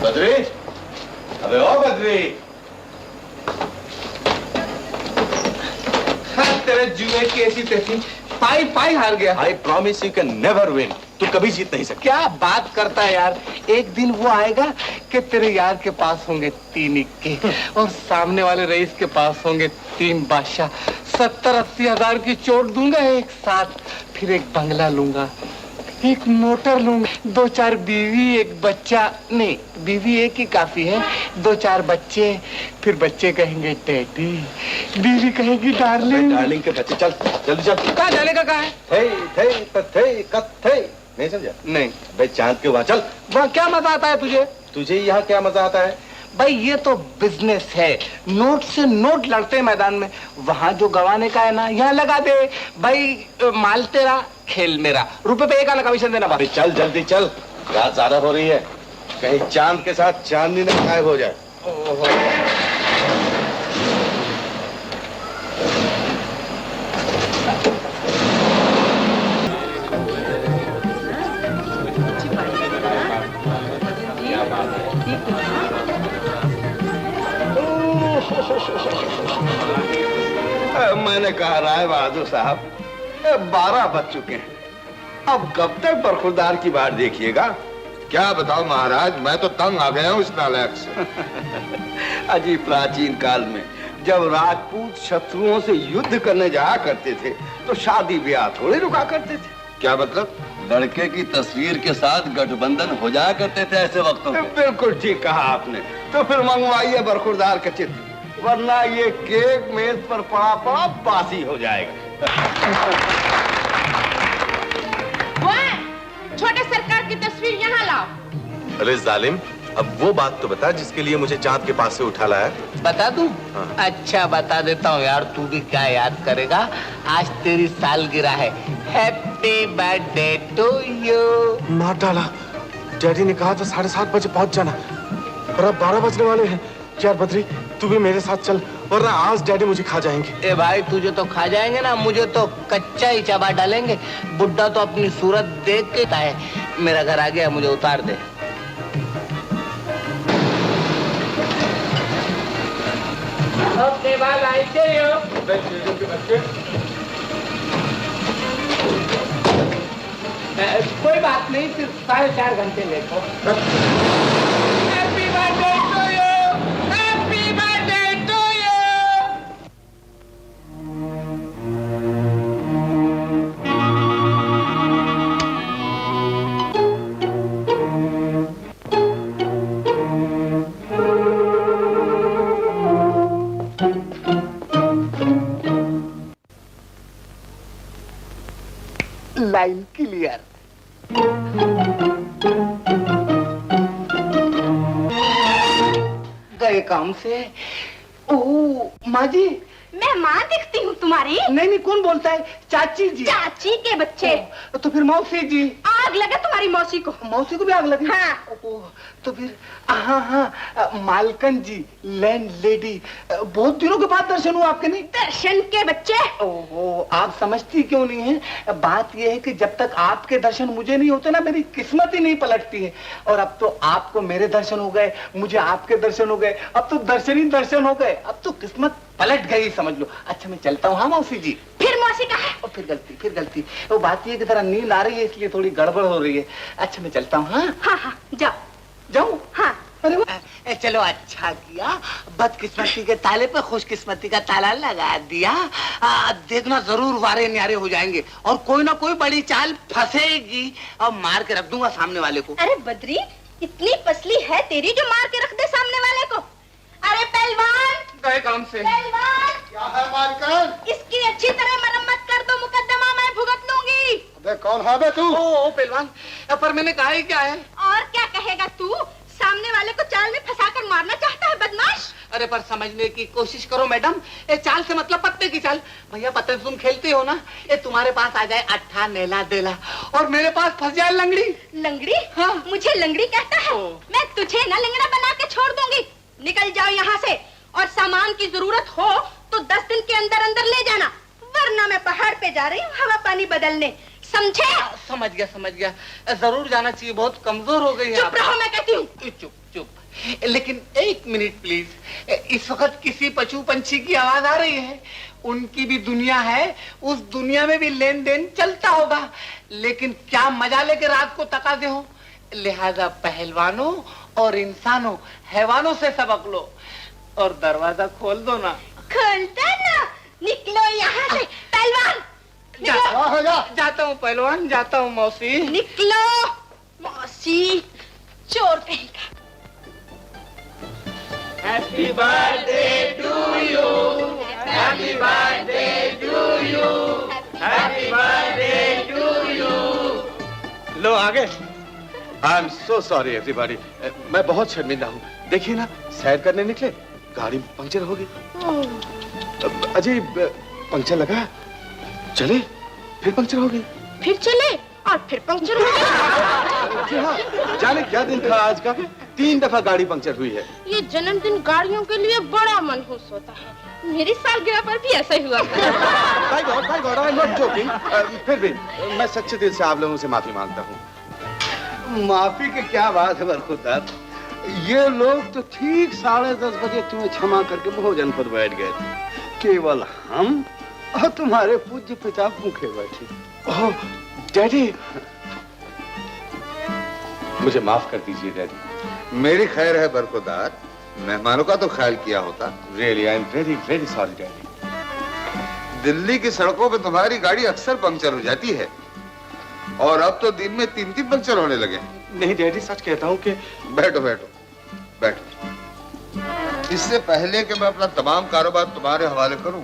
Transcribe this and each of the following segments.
बद्री, अबे ओ बद्री, तेरे जुए की ऐसी तैसी पाई पाई हार गया। I promise you can never win. तू कभी जीत नहीं सकता। क्या बात करता है यार, एक दिन वो आएगा कि तेरे यार के पास होंगे 3 इक्के और सामने वाले रईस के पास होंगे 3 बादशाह। 70-80 हजार की चोट दूंगा एक साथ, फिर एक बंगला लूंगा, एक मोटर लूंगा, 2-4 बीवी, एक बच्चा, नहीं बीवी एक ही काफी है, 2-4 बच्चे, फिर बच्चे कहेंगे डैडी, बीवी कहेगी डार्लिंग। डार्लिंग के बच्चे, चल जल्दी चल। कहाँ जाने का कहाँ है? नहीं समझा? नहीं भाई चांद के वहाँ चल। वहाँ क्या मजा आता है तुझे? तुझे यहाँ क्या मजा आता है? भाई ये तो बिजनेस है, नोट से नोट लड़ते हैं मैदान में। वहाँ जो गवाने का है ना, यहाँ लगा दे भाई, माल तेरा खेल मेरा, रुपए पे 1 आना कमीशन देना। अरे चल जल्दी चल, रात ज्यादा हो रही है, कहीं चांद के साथ चांदनी न गायब हो जाए। मैंने कहा राय बहादुर साहब, 12 बज चुके हैं, अब कब तक बरखुरदार की बात देखिएगा? क्या बताओ महाराज, मैं तो तंग आ गया हूँ इस नालायक से। अजी प्राचीन काल में जब राजपूत शत्रुओं से युद्ध करने जाया करते थे तो शादी ब्याह थोड़े रुका करते थे। क्या मतलब? लड़के की तस्वीर के साथ गठबंधन हो जाया करते थे ऐसे वक्तों में। बिल्कुल ठीक कहा आपने। तो फिर मंगवाइए बरखुरदार का चित्र, वरना ये केक मेज पर पड़ा पड़ा बासी हो जाएगा। छोटे सरकार की तस्वीर यहाँ लाओ। अरे जालिम, अब वो बात तो बता जिसके लिए मुझे चांद के पास से उठा लाया। बता दूं? हाँ। अच्छा बता देता हूँ यार, तू भी क्या याद करेगा, आज तेरी सालगिरह है। Happy birthday to you. मार डाला, डैडी ने कहा था 7:30 बजे पहुंच जाना, और अब 12 बजने वाले हैं। यार बद्री, तू भी मेरे साथ चल, वरना आज डैडी मुझे खा जाएंगे। ए भाई, तुझे तो खा जाएंगे ना, मुझे तो कच्चा ही चबा डालेंगे। बुड्ढा तो अपनी सूरत देख के है, मेरा घर आ गया, मुझे उतार दे। कोई बात नहीं, फिर 4.5 घंटे लेट हो। Happy birthday to you, happy birthday to you. Line clear. गए काम से। ओह माँ जी, मैं माँ दिखती हूँ तुम्हारी? नहीं नहीं, कौन बोलता है? चाची जी। चाची के बच्चे। तो फिर मौसी जी। आग लगे तुम्हारी मौसी को। मौसी को भी आग लगी? हाँ। ओह, तो फिर हाँ हाँ, मालकन जी, लैंड लेडी, बहुत दिनों के बाद दर्शन हुआ आपके। नहीं दर्शन के बच्चे। ओहो, आप समझती क्यों नहीं है? बात यह है कि जब तक आपके दर्शन मुझे नहीं होते ना, मेरी किस्मत ही नहीं पलटती है। और अब तो आपको मेरे दर्शन हो गए, मुझे आपके दर्शन हो गए, अब तो दर्शन ही दर्शन हो गए, अब तो किस्मत पलट गई समझ लो। अच्छा मैं चलता हूँ। हाँ मौसी जी। फिर मौसी का है? और फिर गलती। वो बात ये है कि जरा नींद आ रही है, इसलिए थोड़ी गड़बड़ हो रही है। अच्छा मैं चलता हूँ। हाँ हाँ हाँ, जाओ जाऊँ? हाँ। अरे चलो अच्छा किया, बदकिस्मती के ताले पे खुशकिस्मती का ताला लगा दिया। देखना जरूर वारे न्यारे हो जाएंगे और कोई ना कोई बड़ी चाल फंसेगी और मार के रख दूंगा सामने वाले को। अरे बद्री, इतनी पसली है तेरी जो मार के रख दे सामने वाले को? अरे पहलवान, गए काम से। पहलवान, क्या है मालकन? इसकी अच्छी तरह मरम्मत कर दो, मुकदमा मैं भुगत लूंगी। अबे कौन है बे तू? ओ पहलवान, पर मैंने कहा ही क्या है? और क्या कहेगा तू? सामने वाले को चाल में फंसाकर मारना चाहता है बदमाश। अरे पर समझने की कोशिश करो मैडम, ये चाल से मतलब पत्ते की चाल। भैया पत्ते तुम खेलते हो ना, ये तुम्हारे पास आ जाए अट्ठा नेला देला और मेरे पास फंस जाए लंगड़ी। लंगड़ी? हाँ। मुझे लंगड़ी कहता है? मैं तुझे ना लंगड़ा बना के छोड़ दूंगी। निकल जाओ यहाँ से, और सामान की जरूरत हो तो 10 दिन के अंदर अंदर ले जाना, वरना मैं पहाड़ पे जा रही हूँ हवा पानी बदलने। समझे? समझ गया। जरूर जाना चाहिए, बहुत कमजोर हो गई है। चुप रहो, मैं कहती हूँ। चुप। लेकिन एक मिनट प्लीज। इस वक्त किसी पशु पंछी की आवाज आ रही है। उनकी भी दुनिया है, उस दुनिया में भी लेन देन चलता होगा। लेकिन क्या मजा लेके रात को तकाजे हो। लिहाजा पहलवानों और इंसानों, हैवानों से सबक लो और दरवाजा खोल दो ना। खोल दो ना। निकलो यहाँ से पहलवान। जाता हूँ पहलवान, जाता हूँ मौसी। निकलो मौसी, चोर कहीं का। Happy birthday to you, happy birthday to you, happy birthday to you. लो आगे। I am so sorry everybody, मैं बहुत शर्मिंदा हूँ। देखिए ना, सैर करने निकले, गाड़ी पंक्चर हो गई। अजीब, पंक्चर लगा, चले, फिर पंक्चर हो गई। फिर चले और फिर पंक्चर हो गया। जी हाँ, जाने क्या दिन था आज का, 3 दफा गाड़ी पंक्चर हुई है। ये जन्मदिन गाड़ियों के लिए बड़ा मनहूस होता है। मेरी सालगिरह पर भी ऐसा ही हुआ था। By God, I'm not joking. फिर भी मैं सच्चे दिल से आप लोगों से माफी मांगता हूँ। माफी की क्या बात है बरखुरदार। ये लोग तो ठीक 10:30 बजे तुम्हें क्षमा करके भोजन पर बैठ गए थे। केवल हम और तुम्हारे पूज्य पिता भूखे बैठे। ओह, डैडी, मुझे माफ कर दीजिए डैडी। मेरी खैर है बरखुरदार, मेहमानों का तो ख्याल किया होता। Really I am very very sorry daddy. Delhi की सड़कों पे तुम्हारी गाड़ी अक्सर पंक्चर हो जाती है और अब तो दिन में 3-3 पंक्चर होने लगे। नहीं डैडी, सच कहता हूँ कि बैठो बैठो बैठो। इससे पहले कि मैं अपना तमाम कारोबार तुम्हारे हवाले करूं,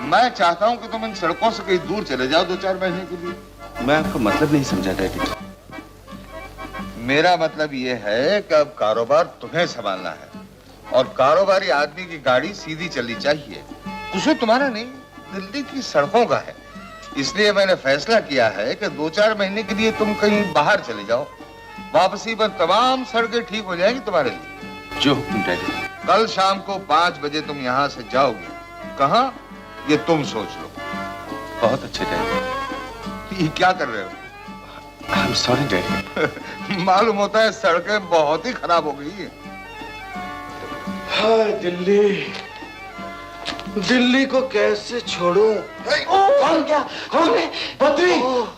मैं चाहता हूं कि तुम इन सड़कों से कहीं दूर चले जाओ 2-4 महीने के लिए। मैं आपका मतलब नहीं समझा डैडी। मेरा मतलब ये है कि अब कारोबार तुम्हें संभालना है और कारोबारी आदमी की गाड़ी सीधी चलनी चाहिए। कसूर तुम्हारा नहीं, दिल्ली की सड़कों का है। इसलिए मैंने फैसला किया है कि 2-4 महीने के लिए तुम कहीं बाहर चले जाओ। वापसी पर तमाम सड़कें ठीक हो जाएंगी तुम्हारे लिए। जो हुक्म डैडी। कल शाम को 5 बजे तुम यहाँ से जाओगे। कहाँ, ये तुम सोच लो। बहुत अच्छे डैडी। ये क्या कर रहे हो? I am sorry daddy. मालूम होता है सड़कें बहुत ही खराब हो गई है। हाय दिल्ली, दिल्ली को कैसे छोड़ूं? कौन क्या? कौन? बद्री!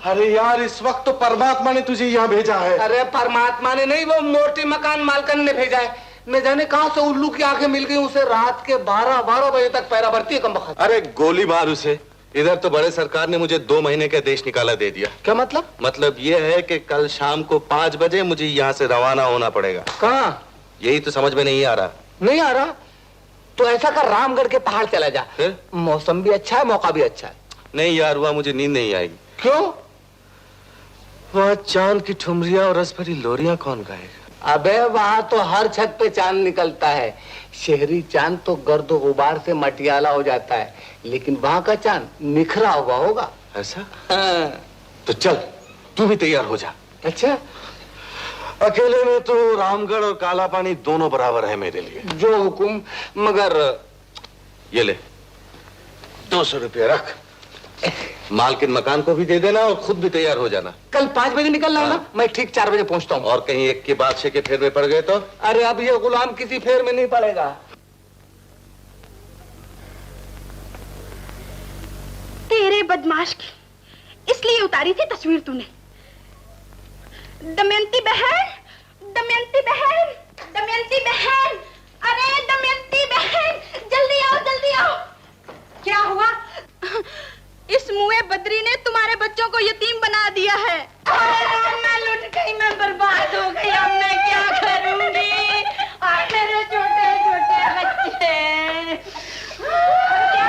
अरे यार, इस वक्त तो परमात्मा ने तुझे यहाँ भेजा है। अरे परमात्मा ने नहीं, वो मोटी मकान मालकन ने भेजा है। मैं जाने कहां से उल्लू की आंखें मिल गई उसे। रात के 12 बजे तक पैरा भरती है कमबख्त। अरे गोली मार उसे। इधर तो बड़े सरकार ने मुझे 2 महीने का देश निकाला दे दिया। क्या मतलब? मतलब ये है कि कल शाम को 5 बजे मुझे यहाँ से रवाना होना पड़ेगा। कहाँ? यही तो समझ में नहीं आ रहा। नहीं आ रहा? तो ऐसा कर, रामगढ़ के पहाड़ चला जा। फिर? मौसम भी अच्छा है, मौका भी अच्छा है। नहीं यार, वहाँ मुझे नींद नहीं आएगी। क्यों? वहाँ चांद की ठुमरियां और रस भरी लोरियां कौन गाएगा? अबे वहां तो हर छत पे चांद निकलता है। शहरी चांद तो गर्दो गुबार से मटियाला हो जाता है, लेकिन वहां का चांद निखरा हुआ होगा। ऐसा? हाँ। तो चल, तू भी तैयार हो जा। अच्छा, अकेले में तो रामगढ़ और काला पानी दोनों बराबर है मेरे लिए। जो हुकुम। मगर ये ले, 200 रुपया रख। मालकिन मकान को भी दे देना और खुद भी तैयार हो जाना। कल 5 बजे निकलना है ना? मैं ठीक 4 बजे पहुंचता हूँ। और कहीं एक के बादशाह के फेर में पड़ गए तो? अरे अब ये गुलाम किसी फेर में नहीं पड़ेगा। तेरे बदमाश की इसलिए उतारी थी तस्वीर तूने। दमयंती बहन, दमयंती बहन, दमयंती बहन, अरे दमयंती बहन, जल्दी आओ, जल्दी आओ। क्या हुआ? इस मुए बद्री ने तुम्हारे बच्चों को यतीम बना दिया है। अरे मैं लुट गई, मैं बर्बाद हो गई। अब मैं क्या करूंगी? मेरे छोटे छोटे बच्चे। क्या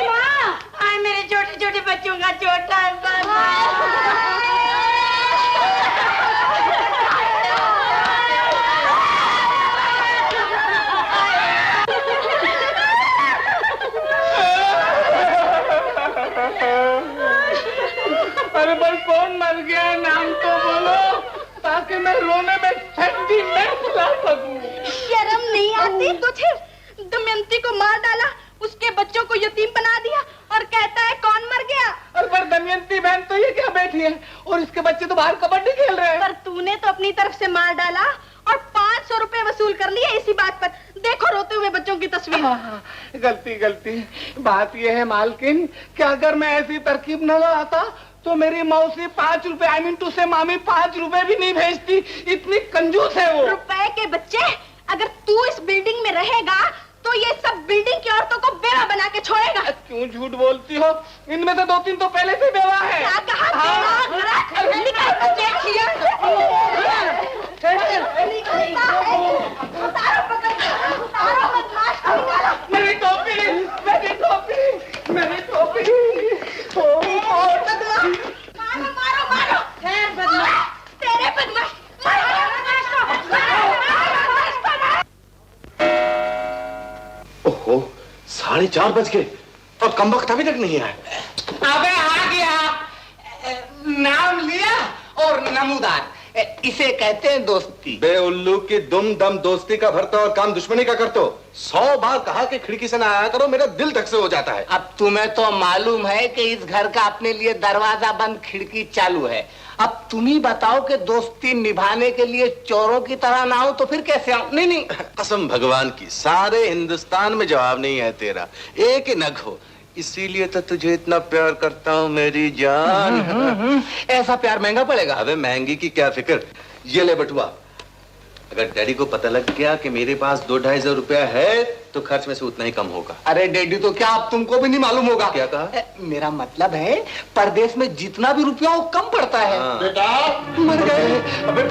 माँ? आए मेरे छोटे छोटे बच्चों का छोटा अरे भाई कौन मर गया? नाम तो बोलो ताकि मैं रोने में सेंटीमेंट ला सकूं। शर्म नहीं आती तुझे? दमयंती को मार डाला, उसके बच्चों को यतीम बना दिया और कहता है कौन मर गया? और पर दमयंती बहन तो ये क्या बैठी है और इसके बच्चे तो बाहर कबड्डी खेल रहे हैं। पर तूने तो अपनी तरफ से मार डाला और 500 रुपए वसूल कर लिए इसी बात पर। देखो रोते हुए बच्चों की तस्वीर। गलती। बात यह है मालकिन कि अगर मैं ऐसी तरकीब न लगाता तो मेरी मौसी 5 रुपए आई मीन टू से मामी 5 रुपए भी नहीं भेजती। इतनी कंजूस है वो। रुपए के बच्चे, अगर तू इस बिल्डिंग में रहेगा तो ये सब बिल्डिंग की औरतों को बेवा बना के छोड़ेगा। क्यों झूठ बोलती हो? इनमें से 2-3 तो पहले से बेवा है। क्या कहा? मेरी टोपी। मारो तेरे बदमाश। ओहो, 4:30 बज गए और कमबख्त अभी तक नहीं आया। अबे आ गया, नाम लिया और नमूदार। इसे कहते हैं दोस्ती। बे उल्लू की दुम दम दोस्ती का भरता और काम दुश्मनी का करतो। 100 बार कहा कि खिड़की से ना आया करो, मेरा दिल धक से हो जाता है। अब तुम्हें तो मालूम है कि इस घर का अपने लिए दरवाजा बंद खिड़की चालू है। अब तुम ही बताओ कि दोस्ती निभाने के लिए चोरों की तरह ना हो तो फिर कैसे आओ? नहीं कसम भगवान की, सारे हिंदुस्तान में जवाब नहीं है तेरा, एक ही नग हो। इसीलिए तो तुझे इतना प्यार करता हूँ मेरी जान। ऐसा प्यार महंगा पड़ेगा। अबे महंगी की क्या फिक्र, ये ले बटुआ। अगर डैडी को पता लग गया कि मेरे पास 2-2.5 रुपया है तो खर्च में से उतना ही कम होगा। अरे डैडी तो क्या, अब तुमको भी नहीं मालूम होगा। क्या कहा? मेरा मतलब है परदेश में जितना भी रुपया हो कम पड़ता है। बेटा मर गए। अबे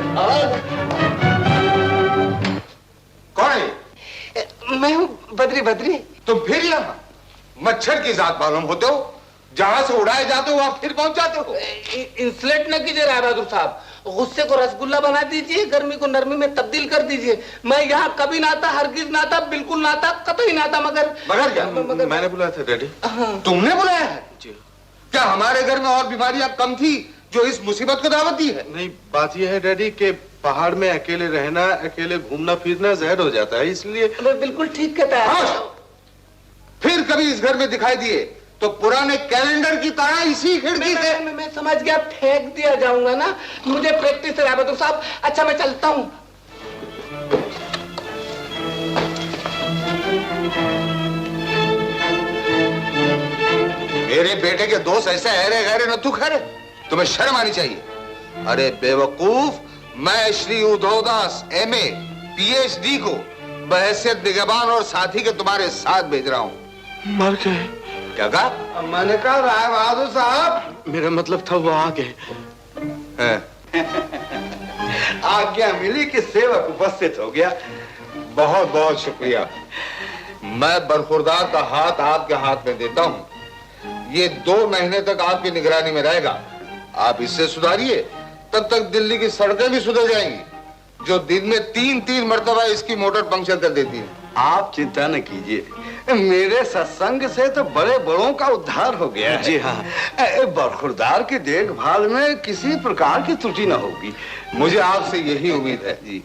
कौन है? मैं हूँ बद्री। तुम फिर यहाँ मच्छर की जात मालूम होते हो, जहां से उड़ाए जाते हो वहां फिर पहुंच जाते हो। इंसलेट न कीजिए राय बहादुर साहब, गुस्से को रसगुल्ला बना दीजिए, गर्मी को नरमी में तब्दील कर दीजिए। मैं यहाँ कभी ना था, हरगिज ना था, बिल्कुल ना था, कतई ना था। मगर क्या? मैंने बुलाया था डैडी। तुमने बुलाया है? जी। क्या हमारे घर में और बीमारियां कम थी जो इस मुसीबत को दावत दी है? नहीं, बात यह है डैडी कि पहाड़ में अकेले रहना, अकेले घूमना फिरना जहर हो जाता है, इसलिए। बिल्कुल ठीक कहता है। फिर कभी इस घर में दिखाई दिए तो पुराने कैलेंडर की तरह इसी खिड़की से। मैं समझ गया, फेंक दिया जाऊंगा ना। मुझे प्रैक्टिस है राय बहादुर साहब। अच्छा मैं चलता हूँ। मेरे बेटे के दोस्त ऐसे अहरे गहरे न तू खरे, तुम्हें शर्म आनी चाहिए। अरे बेवकूफ, मैं श्री उदयदास MA PhD को बहैसियत निगहबान और साथी के तुम्हारे साथ भेज रहा हूँ। मर गए? क्या कहा? मैंने कहा राय बहादुर साहब, मेरा मतलब था वो आ गए। आज्ञा मिली कि सेवक उपस्थित हो गया। बहुत बहुत शुक्रिया। मैं बरखुरदार का हाथ आपके हाथ में देता हूँ। ये 2 महीने तक आपकी निगरानी में रहेगा। आप इससे सुधारिए, तब तक दिल्ली की सड़कें भी सुधर जाएंगी, जो दिन में 3-3 मरतबा इसकी मोटर पंक्चर कर देती है। आप चिंता न कीजिए, मेरे सत्संग से तो बड़े बड़ों का उद्धार हो गया है। जी हाँ। बरखुरदार की देखभाल में किसी प्रकार की त्रुटि न होगी। मुझे आपसे यही उम्मीद है जी।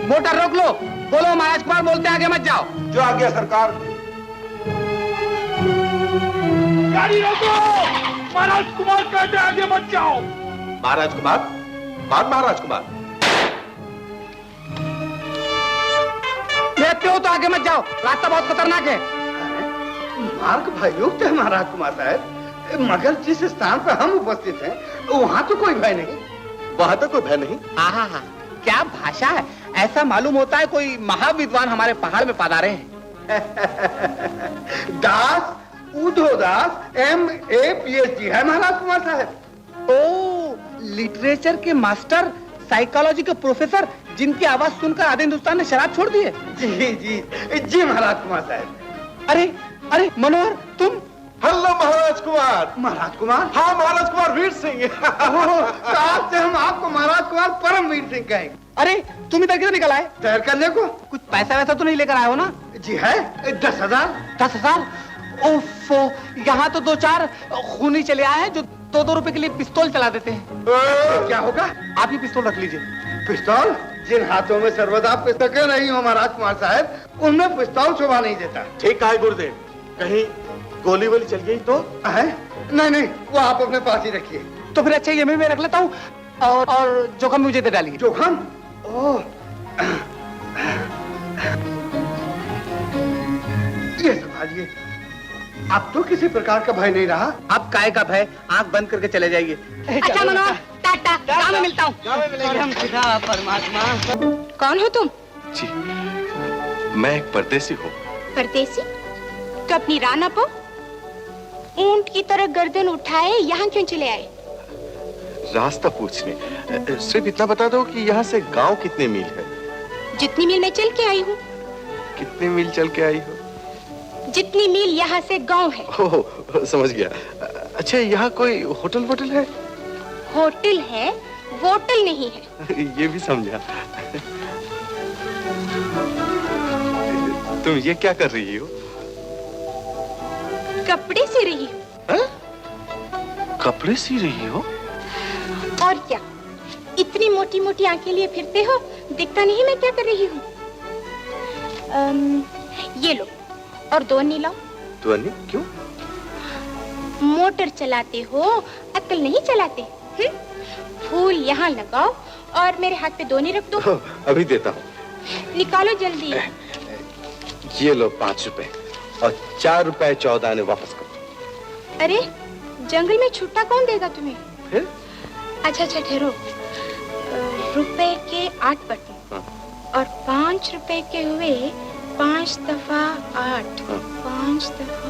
मोटर रोक लो। बोलो महाराज कुमार बोलते, आगे मत जाओ। जो आज्ञा सरकार। गाड़ी रोको, महाराज कुमार कहते आगे मत जाओ। महाराज कुमार? बात महाराज कुमार? देखते हो तो आगे मत जाओ, रास्ता बहुत खतरनाक है। मार्ग भययुक्त है महाराज कुमार साहब, मगर जिस स्थान पर हम उपस्थित हैं वहाँ तो कोई भय नहीं। वहां तो कोई भय नहीं। आहा, क्या भाषा है! ऐसा मालूम होता है कोई महाविद्वान हमारे पहाड़ में पधारे हैं। दास, उदयदास MA PhD है महाराज कुमार साहब। ओ, लिटरेचर के मास्टर, साइकोलॉजी के प्रोफेसर, जिनकी आवाज सुनकर आधे हिंदुस्तान ने शराब छोड़ दी है। जी महाराज कुमार साहब। अरे मनोहर, तुम? हेलो महाराज कुमार। महाराज कुमार? हाँ महाराज कुमार वीर सिंह। कहेंगे। तो आज से हम आपको महाराज कुमार परमवीर सिंह कहेंगे। अरे तुम इधर किधर निकल आए? तैर करने को। कुछ पैसा वैसा तो नहीं लेकर आए हो ना? जी है, 10,000। 10,000? ओफो, यहाँ तो 2-4 खूनी चले आए हैं जो 2-2 रुपए के लिए पिस्तौल चला देते हैं। क्या होगा? आप ही पिस्तौल रख लीजिए। पिस्तौल? जिन हाथों में सर्वदा पिस्तौलें नहीं हो महाराज कुमार साहब, उनमें पिस्तौल शोभा नहीं देता। ठीक है गुरुदेव, कहीं गोली वोली चल गई तो? है? नहीं, वो आप अपने पास ही रखिए। तो फिर अच्छा ये मैं रख लेता हूँ और जोखम मुझे दे डालिए। जोखम? ओह, ये संभालिए। अब तो किसी प्रकार का भय नहीं रहा। अब काय का भय, आंख बंद करके चले जाइए। अच्छा मनोहर, टाटा, गाँव में मिलता हूँ। परमात्मा। कौन हो तुम? जी, मैं एक परदेसी हूँ। परदेसी? तो अपनी राना पो ऊंट की तरह गर्दन उठाए यहाँ क्यों चले आए? रास्ता पूछने। सिर्फ इतना बता दो कि यहाँ से गांव कितने मील है? जितनी मील मैं चल के आई हूँ। कितने मील चल के आई हो? जितनी मील यहाँ से गांव है। ओह, समझ गया। अच्छा, यहाँ कोई होटल वोटल है? होटल है, वोटल नहीं है। ये भी समझा। तुम ये क्या कर रही हो? कपड़े सी रही हूँ। कपड़े सी रही हो? और क्या, इतनी मोटी मोटी आंखें लिए फिरते हो, दिखता नहीं मैं क्या कर रही हूँ? ये लो और 2 अन्नी लाओ। 2 अन्नी? क्यों? मोटर चलाते हो, अक्ल नहीं चलाते? फूल यहाँ लगाओ और मेरे हाथ पे 2 अन्नी रख दो। अभी देता हूँ। निकालो जल्दी। ये लो 5 रुपए और 4 रुपए 14 आने वापस करो। अरे जंगल में छुट्टा कौन देगा तुम्हें? फिर? अच्छा ठहरो। रुपए के 8 बटन और 5 रुपए के हुए 5 दफा 8। 5 दफा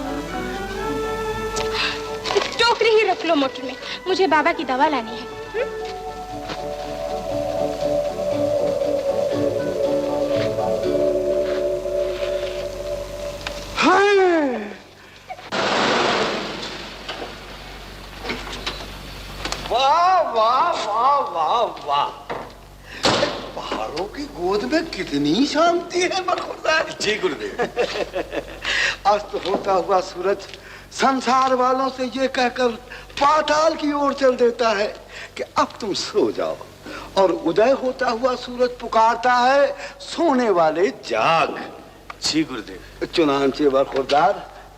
8। टोकरी ही रख लो मोटर में, मुझे बाबा की दवा लानी है। वाह वाह वाह वाह वाह, पहाड़ों की गोद में कितनी शांति है बखुरदार। जी गुरुदेव। अस्त होता हुआ सूरज संसार वालों से ये कहकर पाताल की ओर चल देता है कि अब तुम सो जाओ, और उदय होता हुआ सूरज पुकारता है, सोने वाले जाग। जी गुरुदेव। चुनांचे बखुरदार,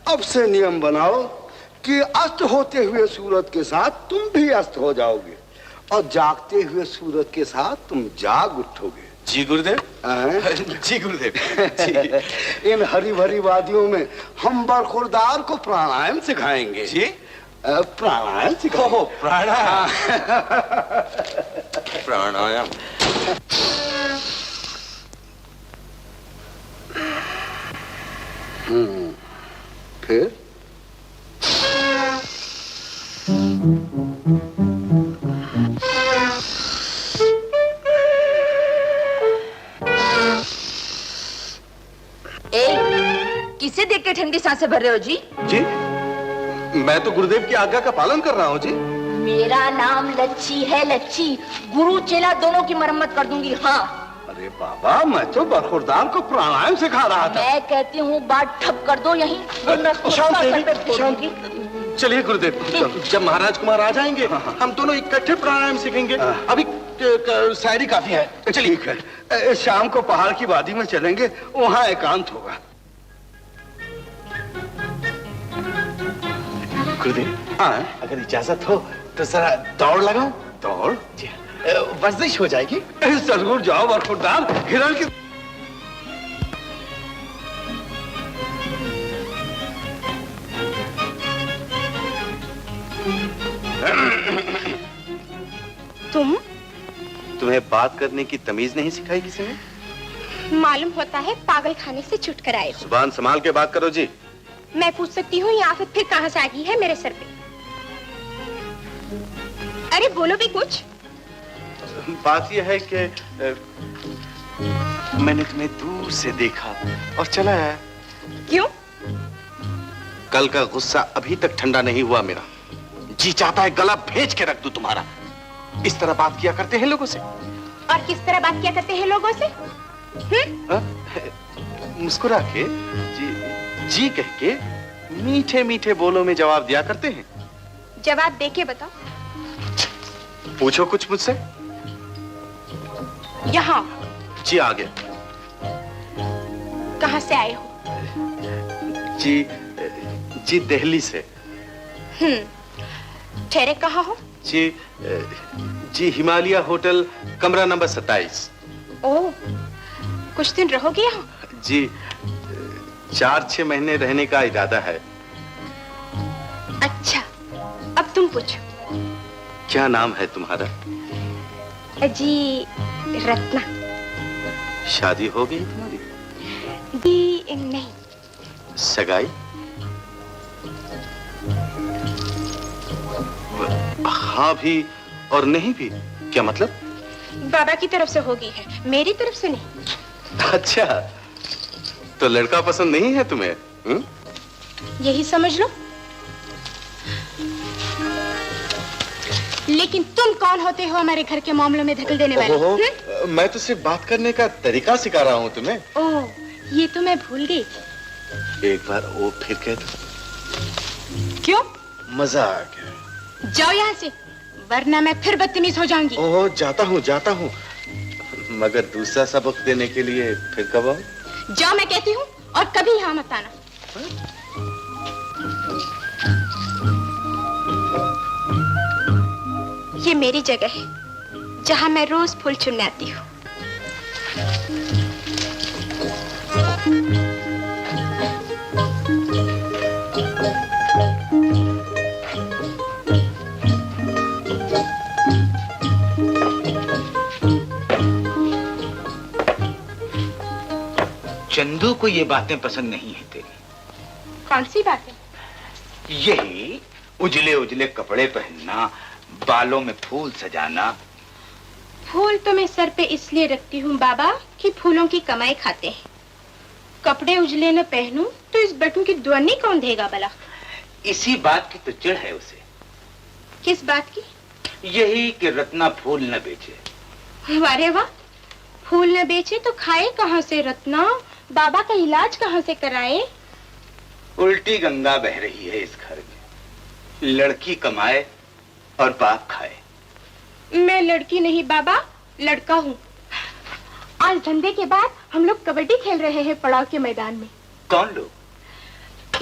अब से नियम बनाओ कि अस्त होते हुए सूरज के साथ तुम भी अस्त हो जाओगे और जागते हुए सूरज के साथ तुम जाग उठोगे। जी गुरुदेव। जी गुरुदेव। जी। इन हरी भरी वादियों में हम बरखुरदार को प्राणायाम सिखाएंगे। जी? प्राणायाम सिखाओ। प्राणायाम। प्राणायाम। फिर किसे देख के ठंडी सांसें भर रहे हो जी? जी, मैं तो गुरुदेव की आज्ञा का पालन कर रहा हूँ जी। मेरा नाम लच्छी है, लच्छी। गुरु चेला दोनों की मरम्मत कर दूंगी। हाँ। अरे बाबा, मैं तो बरखुरदार को प्राणायाम सिखा रहा था। मैं कहती हूँ बात ठप कर दो यहीं। चलिए गुरुदेव, जब महाराज कुमार आ जाएंगे हम दोनों इकट्ठे प्राणायाम सीखेंगे। अभी शायरी काफी है। चलिए, ठीक है। शाम को पहाड़ की वादी में चलेंगे, वहाँ एकांत होगा। गुरुदेव, हाँ, अगर इजाजत हो तो जरा दौड़ लगाओ। दौड़? वर्जिश हो जाएगी। जरूर जाओ बरखुरदार। हिरण की तुम्हें बात करने की तमीज नहीं सिखाई किसी ने? मालूम होता है पागल खाने से छुट कर आए हो। जुबान संभाल के बात करो जी। मैं पूछ सकती हूँ ये आफत फिर कहाँ से आ गई है मेरे सर पे? अरे बोलो भी कुछ। बात यह है कि मैंने तुम्हें दूर से देखा और चला आया। क्यों? कल का गुस्सा अभी तक ठंडा नहीं हुआ मेरा। जी चाहता है गला भेज के रख दूं तुम्हारा। इस तरह बात किया करते हैं लोगों से। और किस तरह बात किया करते हैं लोगों से? मुस्कुरा के, जी जी कह के, मीठे मीठे बोलों में जवाब दिया करते हैं। जवाब दे के बताओ। पूछो कुछ मुझसे। यहाँ जी आगे। कहाँ से आए हो? जी दिल्ली से। ठहरे कहाँ हो? जी हिमालय होटल, कमरा नंबर 27। ओह, कुछ दिन रहोगे यहाँ? जी 4-6 महीने रहने का इरादा है। अच्छा, अब तुम पूछो। क्या नाम है तुम्हारा? जी रत्ना। शादी हो गई तुम्हारी? जी नहीं। सगाई? हाँ भी और नहीं भी, क्या मतलब? बाबा की तरफ से होगी है, मेरी तरफ से नहीं। अच्छा, तो लड़का पसंद नहीं है तुम्हें? यही समझ लो। लेकिन तुम कौन होते हो हमारे घर के मामलों में दखल देने वाले? मैं तो सिर्फ बात करने का तरीका सिखा रहा हूँ तुम्हें। ओह, ये तो मैं भूल गई। एक बार ओ फिर कह दो। क्यों? मजा आ गया। जाओ यहाँ से, वरना मैं फिर बदतमीज हो जाऊंगी। ओह, जाता हूँ। मगर दूसरा सबक देने के लिए फिर कब आऊं? जाओ मैं कहती हूँ, और कभी यहाँ मत आना। ये मेरी जगह है, जहाँ मैं रोज फूल चुनने आती हूँ। चंदू को ये बातें पसंद नहीं है तेरी। कौन सी बातें? यही उजले उजले कपड़े पहनना, बालों में फूल सजाना। फूल तो मैं सर पे इसलिए रखती हूँ बाबा कि फूलों की कमाई खाते हैं। कपड़े उजले न पहनूं तो इस बटन की ध्वनि कौन देगा भला? इसी बात की तो चिढ़ है उसे। किस बात की? यही कि रत्ना फूल न बेचे। वारे वाह, फूल न बेचे तो खाए कहाँ से रत्ना? बाबा का इलाज कहाँ से कराए? उल्टी गंगा बह रही है इस घर में। लड़की कमाए और बाप खाए। मैं लड़की नहीं बाबा, लड़का हूँ। आज धंधे के बाद हम लोग कबड्डी खेल रहे हैं पड़ाव के मैदान में। कौन लोग?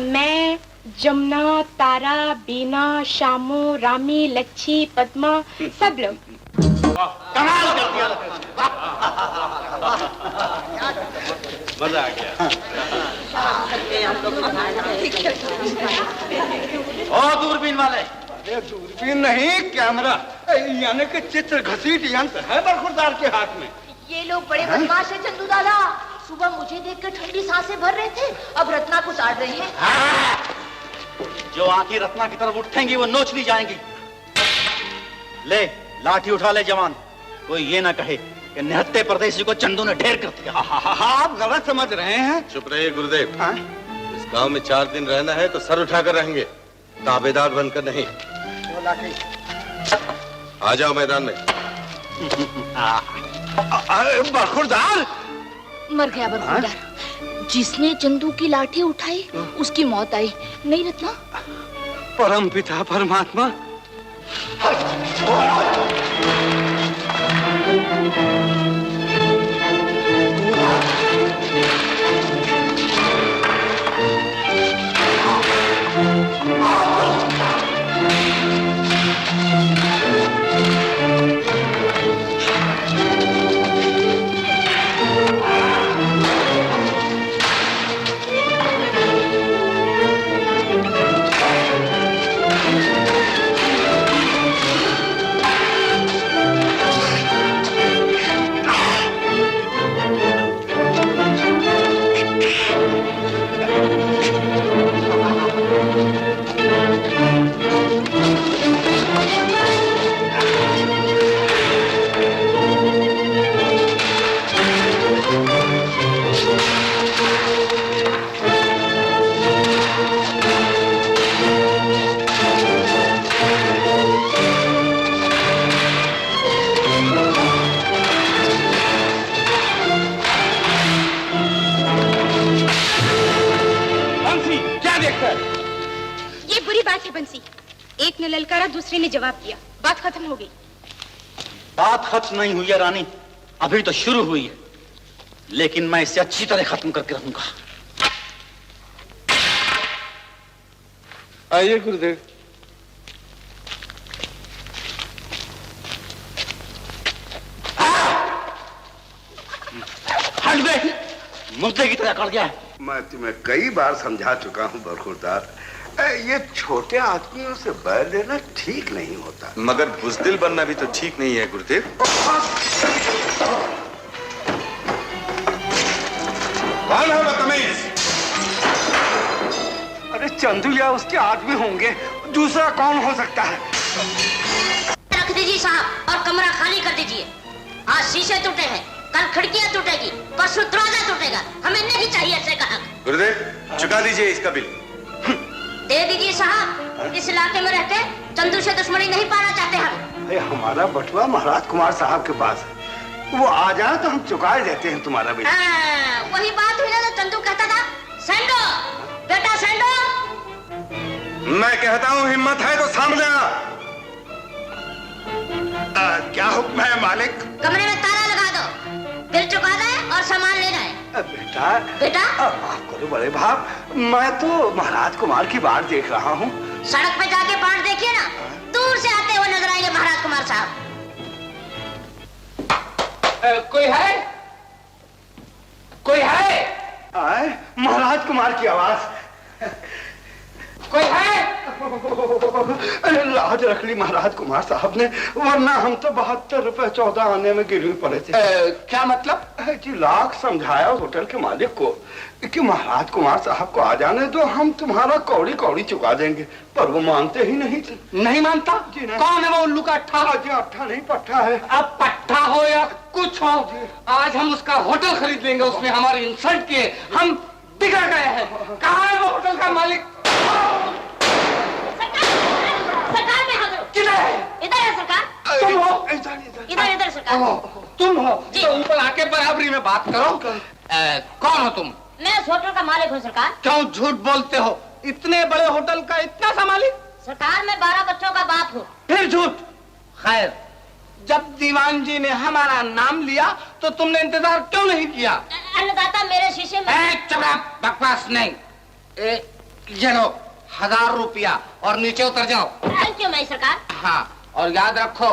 मैं, जमुना, तारा, बीना, शामू, रामी, लच्छी, पद्मा, सब लोग। कमाल कर दिया। मजा आ गया। ओ दूरबीन वाले, अरे दूरबीन नहीं, कैमरा यानी कि चित्र घसीट यंत्र है बरखुरदार के हाथ में। ये लोग बड़े बदमाश हैं चंदू दादा। सुबह मुझे देखकर ठंडी सांसें भर रहे थे, अब रत्ना को साड़ रहे हैं। जो आंखें रत्ना की तरफ उठेंगी वो नोच ली जाएंगी। ले लाठी उठा ले जवान, कोई ये ना कहे कि निहत्ते परदेसी को चंदू ने ढेर कर दिया। आप गलत समझ रहे हैं। चुप रहिए गुरुदेव। हाँ? इस गांव में 4 दिन रहना है तो सर उठाकर रहेंगे, ताबेदार बनकर नहीं। आ जाओ मैदान में। बरखुरदार मर गया बरखुरदार। जिसने चंदू की लाठी उठाई उसकी मौत आई, नहीं रत्ना? परम पिता परमात्मा। दूसरे ने जवाब दिया, बात खत्म हो गई। बात खत्म नहीं हुई है रानी, अभी तो शुरू हुई है, लेकिन मैं इसे अच्छी तरह खत्म करके रहूंगा। आइए गुरुदेव। हट गए, मुद्दे की तरह कर गया है। मैं तुम्हें कई बार समझा चुका हूँ बरखुरदार, ये छोटे आदमियों से बैर लेना ठीक नहीं होता। मगर बुजदिल बनना भी तो ठीक नहीं है गुरुदेव। कौन है बदतमीज? अरे चंदू या उसके आदमी होंगे, दूसरा कौन हो सकता है? रख दीजिए साहब और कमरा खाली कर दीजिए। आज शीशे टूटे हैं, कल खिड़कियां टूटेगी, परसों दरवाजा टूटेगा। हमें नहीं चाहिए ऐसे का हक। गुरुदेव चुका दीजिए इसका बिल। दे दीजिए साहब। इस इलाके में रहते चंदू से दुश्मनी नहीं पाना चाहते हम। अरे हमारा बटुआ महाराज कुमार साहब के पास है, वो आ जाए तो हम चुका देते हैं तुम्हारा बिल। वही बात हुई ना, तो चंदू कहता था, सेंडो बेटा सेंडो। मैं कहता हूँ हिम्मत है तो सामने आ। क्या हुक्म है मालिक? कमरे में ताला लगा दो, बिल चुका दे और सामान ले जाए। बेटा बेटा माफ करो बड़े भाव, मैं तो महाराज कुमार की बात देख रहा हूँ। सड़क पे जाके बाट देखिए ना, दूर से आते हुए नजर आएंगे महाराज कुमार साहब। कोई है? कोई है? आए महाराज कुमार की आवाज। कोई है? अरे लाज रख ली महाराज कुमार साहब ने, वरना हम तो 72 रुपए 14 आने में गिरवी पड़े थे। क्या मतलब? जी लाख समझाया होटल के मालिक को कि महाराज कुमार साहब को आ जाने दो, हम तुम्हारा कौड़ी कौड़ी चुका देंगे, पर वो मानते ही नहीं थे। नहीं मानता? जी नहीं। कौन है वो उल्लू का अट्ठा? जी अट्ठा नहीं पट्टा है। अब पट्टा हो या कुछ हो, आज हम उसका होटल खरीद लेंगे। उसने हमारी इंसल्ट किए, हम बिगड़ गए हैं। कहाँ है वो होटल का मालिक? सरकार में हाजिर हो। किधर है? इधर है सरकार। तुम हो? इधर इधर सरकार। तुम हो जी। तो ऊपर आके बराबरी में बात करो। कौन हो तुम? मैं उस होटल का मालिक हूँ सरकार। क्यों झूठ बोलते हो? इतने बड़े होटल का इतना सा मालिक? सरकार मैं 12 बच्चों का बाप हूँ। फिर झूठ। खैर, जब दीवान जी ने हमारा नाम लिया तो तुमने इंतजार क्यों नहीं किया? अन्नदाता मेरे शीशे में। चुप रह, बकवास नहीं। ये लो 1000 रुपया और नीचे उतर जाओ। थैंक यू मैं सरकार। हाँ, और याद रखो,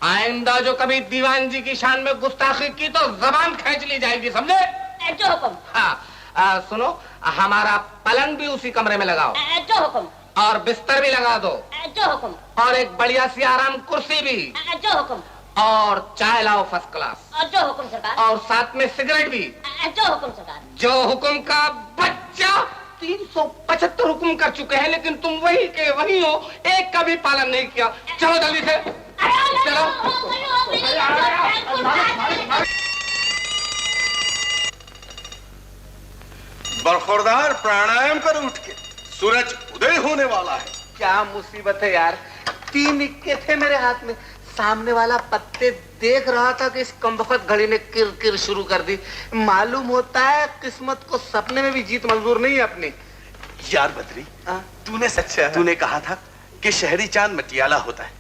आइंदा जो कभी दीवान जी की शान में गुस्ताखी की तो जबान खींच ली जाएगी, समझे? जो हुक्म। हाँ, सुनो, हमारा पलंग भी उसी कमरे में लगाओ। जो हुक्म। और बिस्तर भी लगा दो। जो हुक्म। और एक बढ़िया सी आराम कुर्सी भी। जो हुक्म। और चाय लाओ फर्स्ट क्लास। जो हुक्म सरकार। और साथ में सिगरेट भी। जो हुक्म सरकार। जो हुक्म का बच्चा। 375 हुक्म कर चुके हैं, लेकिन तुम वही के वही हो, एक का भी पालन नहीं किया। चलो जल्दी से चलो। बरखुरदार प्राणायाम कर उठ के, सूरज उदय होने वाला है। क्या मुसीबत है यार, 3 इक्के थे मेरे हाथ में, सामने वाला पत्ते देख रहा था कि इस कमबख्त घड़ी ने किरकिर शुरू कर दी। मालूम होता है किस्मत को सपने में भी जीत मंजूर नहीं है अपनी। यार बद्री, तूने कहा था कि शहरी चांद मटियाला होता है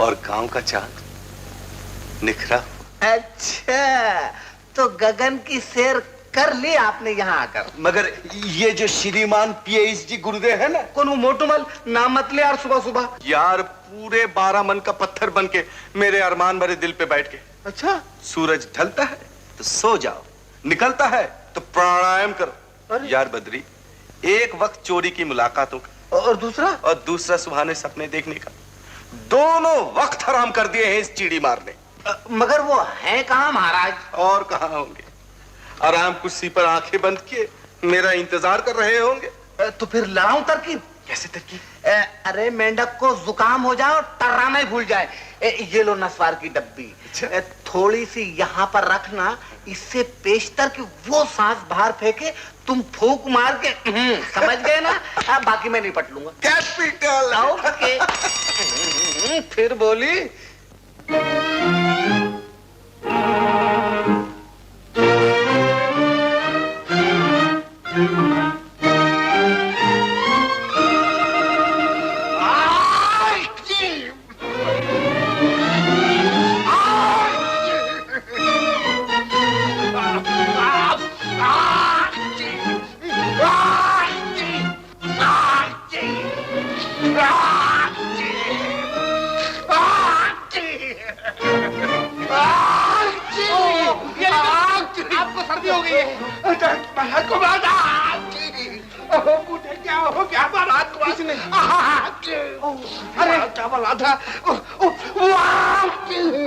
और गांव का चांद निखरा। अच्छा, तो गगन की सैर कर ली आपने यहाँ आकर। मगर ये जो श्रीमान पीएचडी गुरुदेव है ना, कौन वो मोटूमल? नाम मत ले यार सुबह सुबह। यार पूरे 12 मन का पत्थर बन के मेरे अरमान भरे दिल पे बैठ के। अच्छा, सूरज ढलता है तो सो जाओ, निकलता है तो प्राणायाम करो। यार बद्री, एक वक्त चोरी की मुलाकातों का और दूसरा सुहाने सपने देखने का, दोनों वक्त हराम कर दिए हैं इस चिड़ी मार ने। मगर वो है कहाँ महाराज? और कहाँ होंगे, आराम कुर्सी पर आंखें बंद किए मेरा इंतजार कर रहे होंगे। तो फिर लाऊं तरकीब? कैसे तरकीब? अरे मेंढक को जुकाम हो जाए और टर्राना ही भूल जाए, ये लो नस्वार की डब्बी। अच्छा। थोड़ी सी यहाँ पर रखना, इससे पेशतर कि वो सांस बाहर फेंके, तुम फूंक मार के समझ गए ना? बाकी मैं निपट लूंगा। कैपिटल। ओके। फिर बोली। सर्दी हो गई है। बाहर को मुझे क्या हो गया बारात को? कुछ नहीं। अरे क्या बोला था?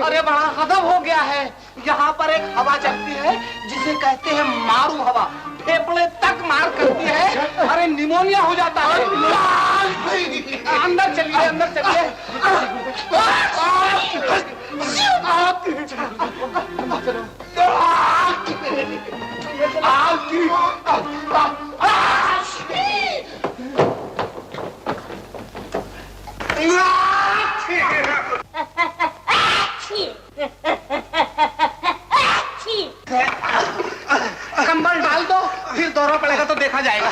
अरे बड़ा गजब हो गया है। यहाँ पर एक हवा चलती है जिसे कहते हैं मारू हवा, फेफड़े तक मार करती है। अरे निमोनिया हो जाता है। अंदर चलिए, अंदर चलिए। कंबल डाल दो, फिर दौरा पड़ेगा तो देखा जाएगा।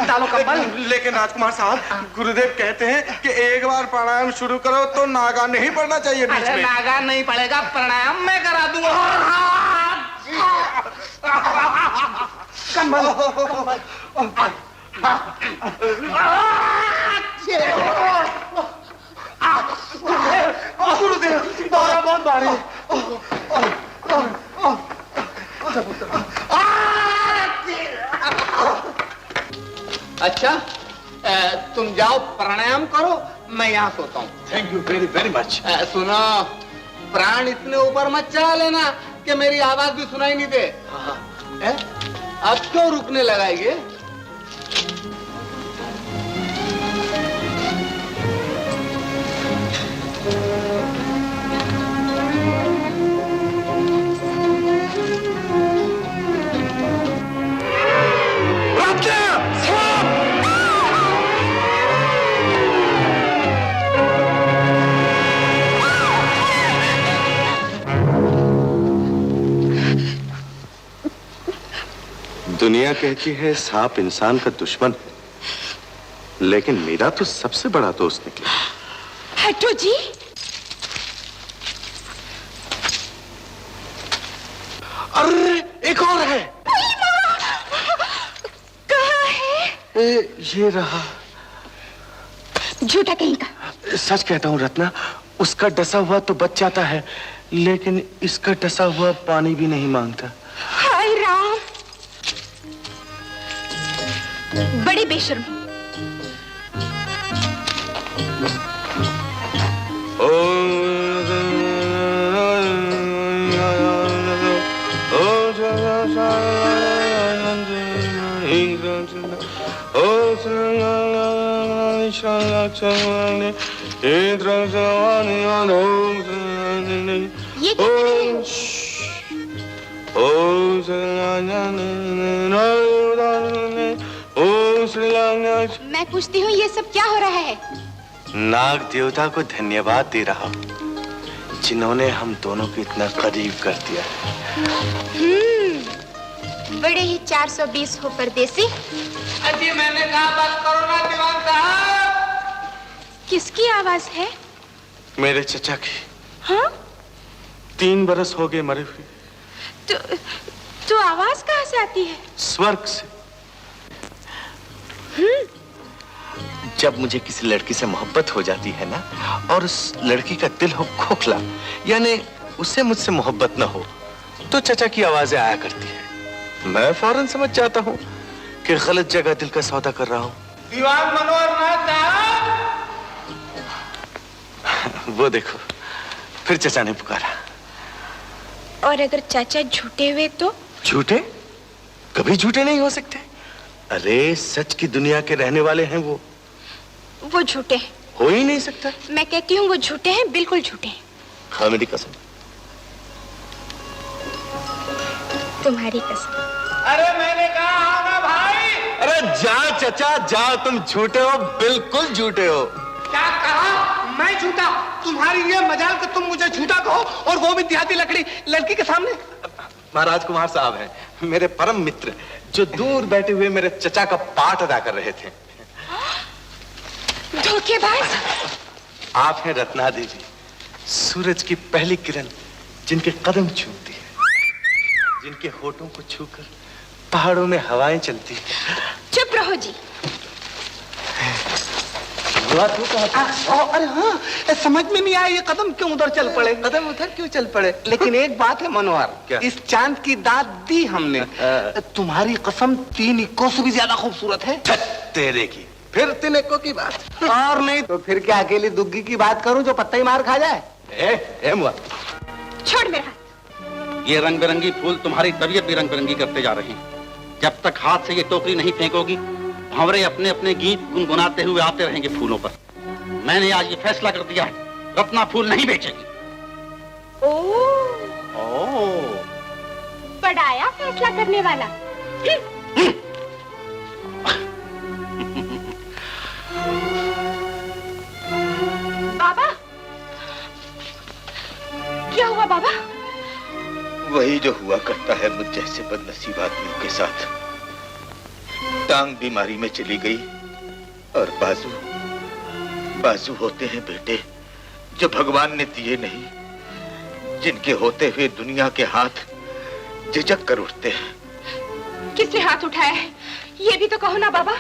डालो कंबल। लेकिन राजकुमार साहब, गुरुदेव कहते हैं कि एक बार प्राणायाम शुरू करो तो नागा नहीं पड़ना चाहिए बीच अरे में। नागा नहीं पड़ेगा, प्राणायाम मैं करा दूंगा। कंबल, गुरुदेव, दौरा बहुत भारी है। अच्छा, तुम जाओ प्राणायाम करो, मैं यहाँ सोता हूँ। Thank you very very much. सुनो, प्राण इतने ऊपर मत चला लेना कि मेरी आवाज भी सुनाई नहीं दे। अब क्यों रुकने लगा ये? दुनिया कहती है सांप इंसान का दुश्मन है, लेकिन मेरा तो सबसे बड़ा दोस्त निकला। हटो जी। अरे एक और है। कहाँ है? ये रहा। झूठा कहीं का। सच कहता हूँ रत्ना, उसका डसा हुआ तो बच जाता है, लेकिन इसका डसा हुआ पानी भी नहीं मांगता। हाय राम, बड़े बेशर्म। ये क्या कर रहे हो? मैं पूछती हूँ ये सब क्या हो रहा है? नाग देवता को धन्यवाद दे रहा हूँ, जिन्होंने हम दोनों को इतना करीब कर दिया। बड़े ही 420 हो परदेसी। अजी मैंने कहा बस करो ना दीवान साहब। किसकी आवाज है? मेरे चचा की। हाँ? 3 बरस हो गए मरे हुए। तो आवाज कहाँ से आती है? स्वर्ग से। जब मुझे किसी लड़की से मोहब्बत हो जाती है ना, और उस लड़की का दिल हो खोखला, यानी उसे मुझसे मोहब्बत ना हो, तो चचा की आवाजें आया करती है। मैं फौरन समझ जाता हूँ कि गलत जगह दिल का सौदा कर रहा हूँ। दीवान मनोहर नाथ साहब। वो देखो, फिर चचा ने पुकारा। और अगर चाचा झूठे हुए तो? झूठे? कभी झूठे नहीं हो सकते। अरे सच की दुनिया के रहने वाले हैं वो झूठे हैं। हो ही नहीं सकता। मैं कहती हूँ वो झूठे हैं, बिल्कुल झूठे हैं। हाँ, मेरी कसम। तुम्हारी कसम। अरे मैंने कहा हाँ ना भाई। अरे जा चचा जा, तुम झूठे हो, बिल्कुल झूठे हो। क्या कहा? मैं झूठा? तुम्हारी ये मजाल कि तुम मुझे झूठा कहो, और वो भी देहाती लड़की के सामने। महाराज कुमार साहब हैं मेरे परम मित्र, जो दूर बैठे हुए मेरे चचा का पाठ अदा कर रहे थे। धोखेबाज। आप हैं रत्ना देवी, सूरज की पहली किरण जिनके कदम छूती है, जिनके होठों को छूकर पहाड़ों में हवाएं चलती है। चुप रहो जी। अरे हाँ, समझ में नहीं आया ये कदम क्यों उधर चल पड़े। कदम उधर क्यों चल पड़े? लेकिन एक बात है मनोहर, क्या? इस चांद की दाद दी हमने। तुम्हारी कसम 3 इक्कों से भी ज्यादा खूबसूरत है। तेरे की फिर 3 इक्कों की बात। और नहीं तो फिर क्या अकेली दुग्गी की बात करूं जो पत्ता ही मार खा जाए? ए मुआ, छोड़ मेरा हाथ। ये रंग बिरंगी फूल तुम्हारी तबीयत भी रंग बिरंगी करते जा रहे हैं। जब तक हाथ से ये टोकरी नहीं फेंकोगी, भंवरे अपने अपने गीत गुनगुनाते हुए आते रहेंगे फूलों पर। मैंने आज ये फैसला कर दिया है, रत्ना फूल नहीं बेचेगी। ओह, बढ़ाया फैसला करने वाला। बाबा, क्या हुआ बाबा? वही जो हुआ करता है मुझ जैसे बदनसीब आदमियों के साथ। टांग बीमारी में चली गई और बाजू होते हैं बेटे जो भगवान ने दिए नहीं, जिनके होते हुए दुनिया के हाथ झिझक कर उठते हैं। किसने हाथ उठाया है ये भी तो कहो ना बाबा।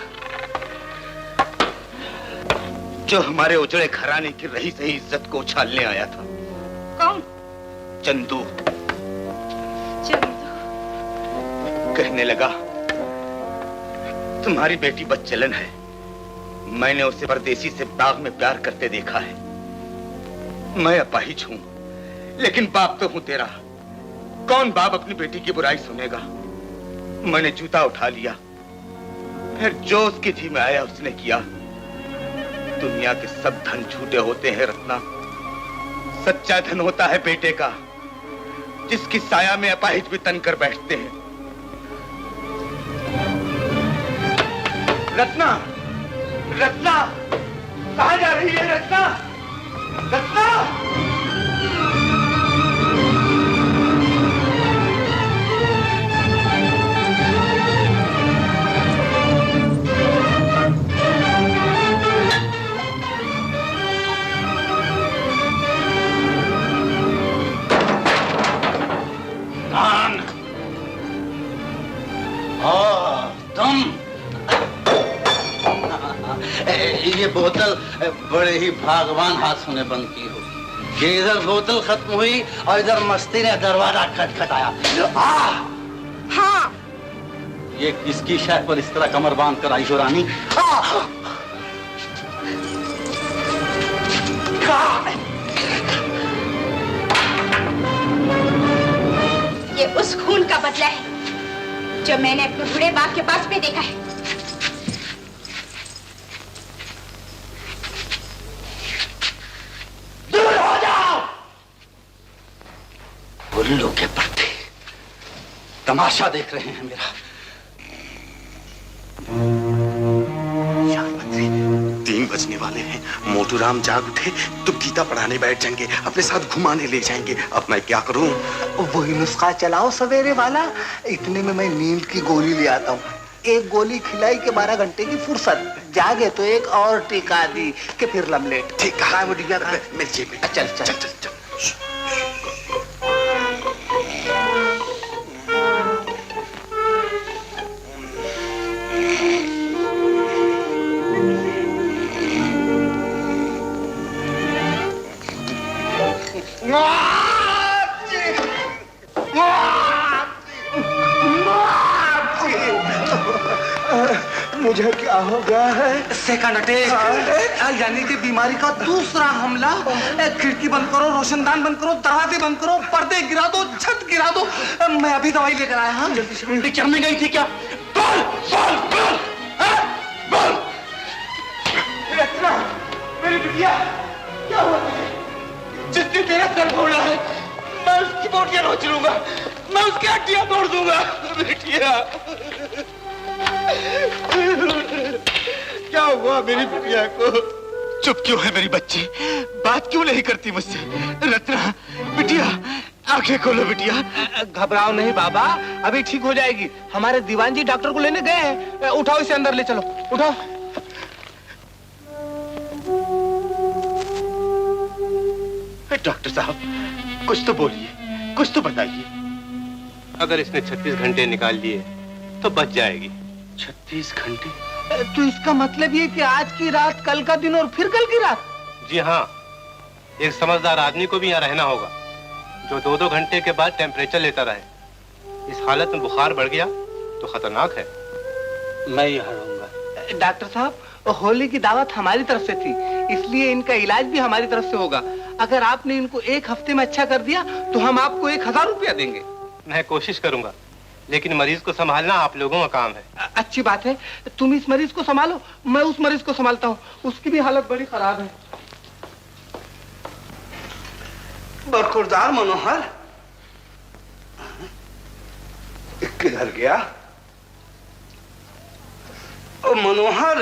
जो हमारे उजड़े घराने की रही सही इज्जत को उछालने आया था। कौन? चंदू। चंदू कहने लगा तुम्हारी बेटी बदचलन है। मैंने उसे परदेसी से बाग में प्यार करते देखा है। मैं अपाहिज हूं, लेकिन बाप तो हूं तेरा। कौन बाप अपनी बेटी की बुराई सुनेगा? मैंने जूता उठा लिया, फिर जो उसकी जी में आया उसने किया। दुनिया के सब धन झूठे होते हैं रत्ना। सच्चा धन होता है बेटे का, जिसकी साया में अपाहिज भी तन कर बैठते हैं। रत्ना, रत्ना, कहां जा रही है रत्ना? रत्ना! ये बोतल बड़े ही भागवान हाथों ने बंद की होगी। कि इधर बोतल खत्म हुई और इधर मस्ती ने दरवाजा खटखटाया। हाँ, ये किसकी शह पर इस तरह कमर बांध कर आई हो रानी? ये उस खून का बदला है जो मैंने अपने बूढ़े बाप के पास में देखा है। दूर हो जाओ! उल्लू के पट्टे तमाशा देख रहे हैं मेरा। 3 बजने वाले हैं। मोटूराम जाग उठे तो गीता पढ़ाने बैठ जाएंगे, अपने साथ घुमाने ले जाएंगे। अब मैं क्या करूं? वही नुस्खा चलाओ सवेरे वाला। इतने में मैं नींद की गोली ले आता हूँ। एक गोली खिलाई के 12 घंटे की फुर्सत। जागे तो एक और टिका दी कि फिर लमलेट। ठीक है, वो डिब्बा मेरी जेब में। चल चल चल, चल। मुझे क्या हो गया है? सेकंड अटैक, यानी कि बीमारी का दूसरा हमला। खिड़की बंद करो, रोशनदान बंद करो, दरवाजे बंद करो, पर्दे गिरा दो, छत गिरा दो। मैं अभी दवाई लेकर आया। हाँ, जल्दी से। चढ़ने गई थी क्या? बोल बोल बोल, बोल। रत्ना, मेरी बिटिया, क्या हुआ तुझे? जिसने तेरा सर फोड़ा है, मैं उसकी बोटियां नोच लूंगा, मैं उसकी हड्डियां तोड़ दूंगा। बिटिया, क्या हुआ मेरी बिटिया को? चुप क्यों है मेरी बच्ची? बात क्यों नहीं करती मुझसे? रत्ना, बिटिया, आंखें खोलो बिटिया। घबराओ नहीं बाबा, अभी ठीक हो जाएगी। हमारे दीवान जी डॉक्टर को लेने गए हैं। उठाओ इसे अंदर ले चलो, उठाओ। डॉक्टर साहब, कुछ तो बोलिए, कुछ तो बताइए। अगर इसने 36 घंटे निकाल लिए तो बच जाएगी। 36 घंटे? तो इसका मतलब ये कि आज की रात, कल का दिन और फिर कल की रात? जी हाँ, एक समझदार आदमी को भी यहाँ रहना होगा जो 2-2 घंटे के बाद टेम्परेचर लेता रहे। इस हालत में बुखार बढ़ गया तो खतरनाक है। मैं यहाँ रहूंगा। डॉक्टर साहब, होली की दावत हमारी तरफ से थी, इसलिए इनका इलाज भी हमारी तरफ से होगा। अगर आपने इनको 1 हफ्ते में अच्छा कर दिया तो हम आपको 1000 रुपया देंगे। मैं कोशिश करूंगा, लेकिन मरीज को संभालना आप लोगों का काम है। अच्छी बात है, तुम इस मरीज को संभालो, मैं उस मरीज को संभालता हूँ। उसकी भी हालत बड़ी खराब है। बरखुरदार मनोहर किधर गया? ओ मनोहर,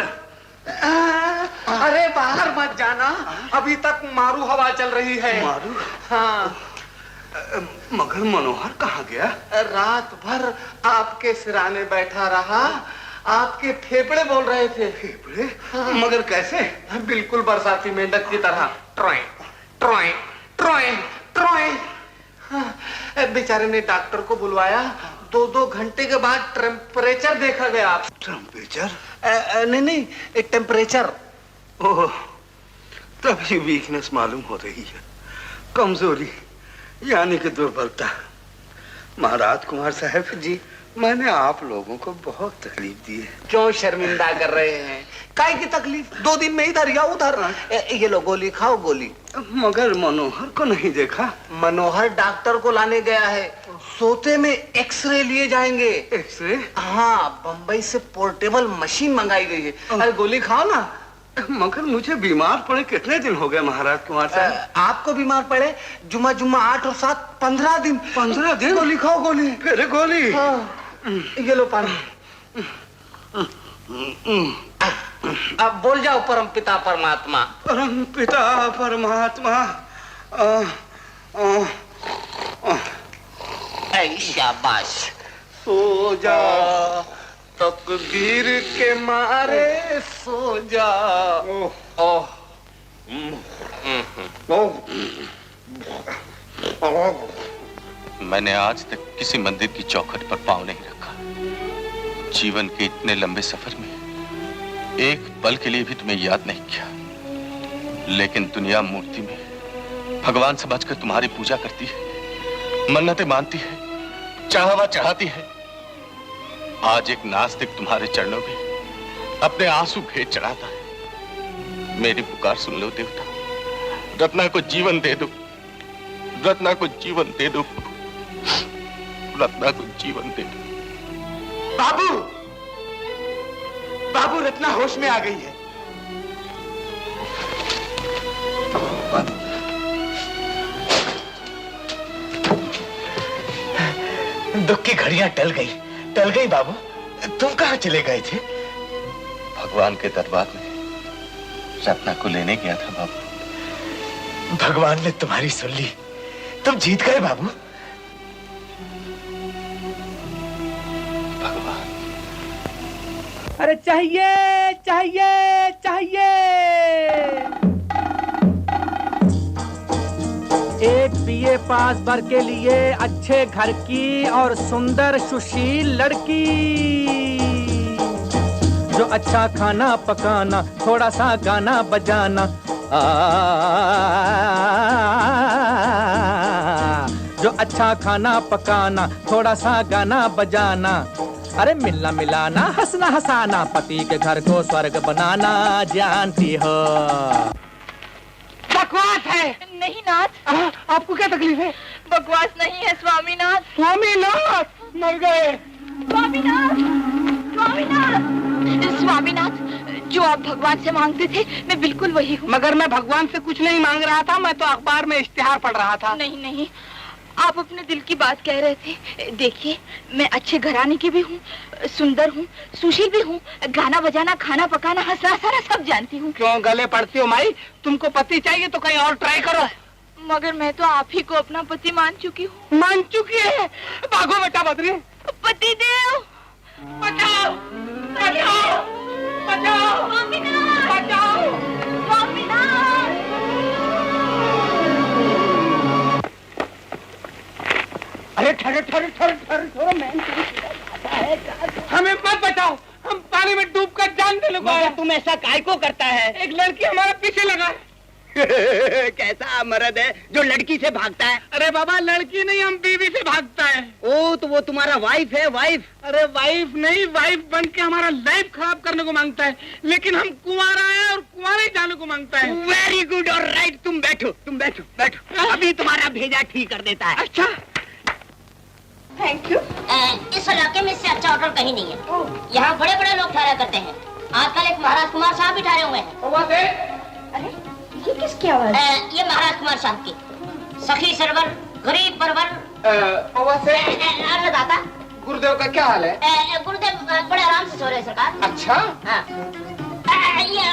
अरे बाहर मत जाना, अभी तक मारू हवा चल रही है। मारू? हाँ। मगर मनोहर कहाँ गया? रात भर आपके सिराने बैठा रहा, आपके फेफड़े बोल रहे थे। फेफड़े? हाँ। मगर कैसे? बिल्कुल बरसाती मेंढक की तरह, ट्रोय ट्रोय ट्रोय ट्रोय। बेचारे ने डॉक्टर को बुलवाया, 2-2 घंटे के बाद टेम्परेचर देखा गया। टेम्परेचर? नहीं, टेम्परेचर। ओह, तभी वीकनेस मालूम हो रही है, कमजोरी यानी कि दुर्बलता। महाराज कुमार साहब जी, मैंने आप लोगों को बहुत तकलीफ दी है। क्यों शर्मिंदा कर रहे हैं? काहे की तकलीफ? 2 दिन में इधर या उधर। ये लो गोली खाओ, गोली। मगर मनोहर को नहीं देखा। मनोहर डॉक्टर को लाने गया है, सोते में एक्सरे लिए जाएंगे। एक्सरे? हाँ, बंबई से पोर्टेबल मशीन मंगाई गई है। अरे गोली खाओ ना। मगर मुझे बीमार पड़े कितने दिन हो गए महाराज कुमार साहब? आपको बीमार पड़े जुम्मा 8 और 7 15 दिन। 15 दिन? गोली खाओ, गोली। फिर गोली? हाँ। ये लो पानी। अब बोल जाओ, परम पिता परमात्मा। परम पिता परमात्मा। शाबाश, सो जा, तकदीर के मारे सो जा। ओह, मैंने आज तक किसी मंदिर की चौखट पर पांव नहीं रखा। जीवन के इतने लंबे सफर में एक पल के लिए भी तुम्हें याद नहीं किया, लेकिन दुनिया मूर्ति में भगवान समझकर तुम्हारी पूजा करती है, मन्नतें मानती है, चाहवा चढ़ाती है। आज एक नास्तिक तुम्हारे चरणों में अपने आंसू भेंट चढ़ाता है। मेरी पुकार सुन लो देवता, रत्ना को जीवन दे दो, रत्ना को जीवन दे दो, रत्ना को जीवन दे दो। बाबू, बाबू, रत्ना होश में आ गई है। दुख की घड़ियां टल गई बाबू। तुम कहाँ चले गए थे? भगवान के दरबार में रत्ना को लेने गया था बाबू। भगवान ने तुम्हारी सुन ली, तुम जीत गए बाबू। भगवान। अरे चाहिए चाहिए चाहिए। एक बीए पास बर के लिए अच्छे घर की और सुंदर सुशील लड़की, जो अच्छा खाना पकाना, थोड़ा सा गाना बजाना, जो अच्छा खाना पकाना, थोड़ा सा गाना बजाना, अरे मिलना मिलाना, हंसना हंसाना, पति के घर को स्वर्ग बनाना, जानती हो। बकवास है। नहीं नाथ। आपको क्या तकलीफ है? बकवास नहीं है स्वामीनाथ। स्वामीनाथ मर गए। स्वामीनाथ, स्वामीनाथ, स्वामीनाथ, जो आप भगवान से मांगते थे मैं बिल्कुल वही हूँ। मगर मैं भगवान से कुछ नहीं मांग रहा था, मैं तो अखबार में इश्तिहार पढ़ रहा था। नहीं नहीं, आप अपने दिल की बात कह रहे थे। देखिए, मैं अच्छे घराने की भी हूँ, सुंदर हूँ, सुशील भी हूँ, गाना बजाना, खाना पकाना, हंसना सारा सब जानती हूँ। क्यों गले पड़ती हो माई? तुमको पति चाहिए तो कहीं और ट्राई करो। मगर मैं तो आप ही को अपना पति मान चुकी हूँ। मान चुकी है? भागो बेटा बद्री। पति देव, बचाओ बचाओ बचाओ बचाओ। अरे ठहरो ठहरो ठहरो ठहरो, हमें मत बचाओ, हम पानी में डूब कर जान देने को आए। तुम ऐसा काय को करता है? एक लड़की हमारे पीछे लगा है। कैसा मर्द है जो लड़की से भागता है? अरे बाबा लड़की नहीं, हम बीवी से भागता है। ओ तो वो तुम्हारा वाइफ है? वाइफ? अरे वाइफ नहीं, वाइफ बन के हमारा लाइफ खराब करने को मांगता है, लेकिन हम कुंवारा है और कुंवारे जाने को मांगता है। वेरी गुड और राइट, तुम बैठो, तुम बैठो, बैठो, अभी तुम्हारा भेजा ठीक कर देता है। अच्छा थैंक यू। इस इलाके में इससे अच्छा होटल कहीं नहीं है। यहाँ बड़े बड़े लोग ठहरा करते हैं। आजकल एक महाराज कुमार साहब भी ठहरे हुए हैं। अरे ये किसकी आवाज? ये महाराज कुमार साहब की। सखी सरवर, गरीब परवर, अन्नदाता। गुरुदेव का क्या हाल है? गुरुदेव बड़े आराम से सो रहे हैं सरकार। अच्छा हाँ। ये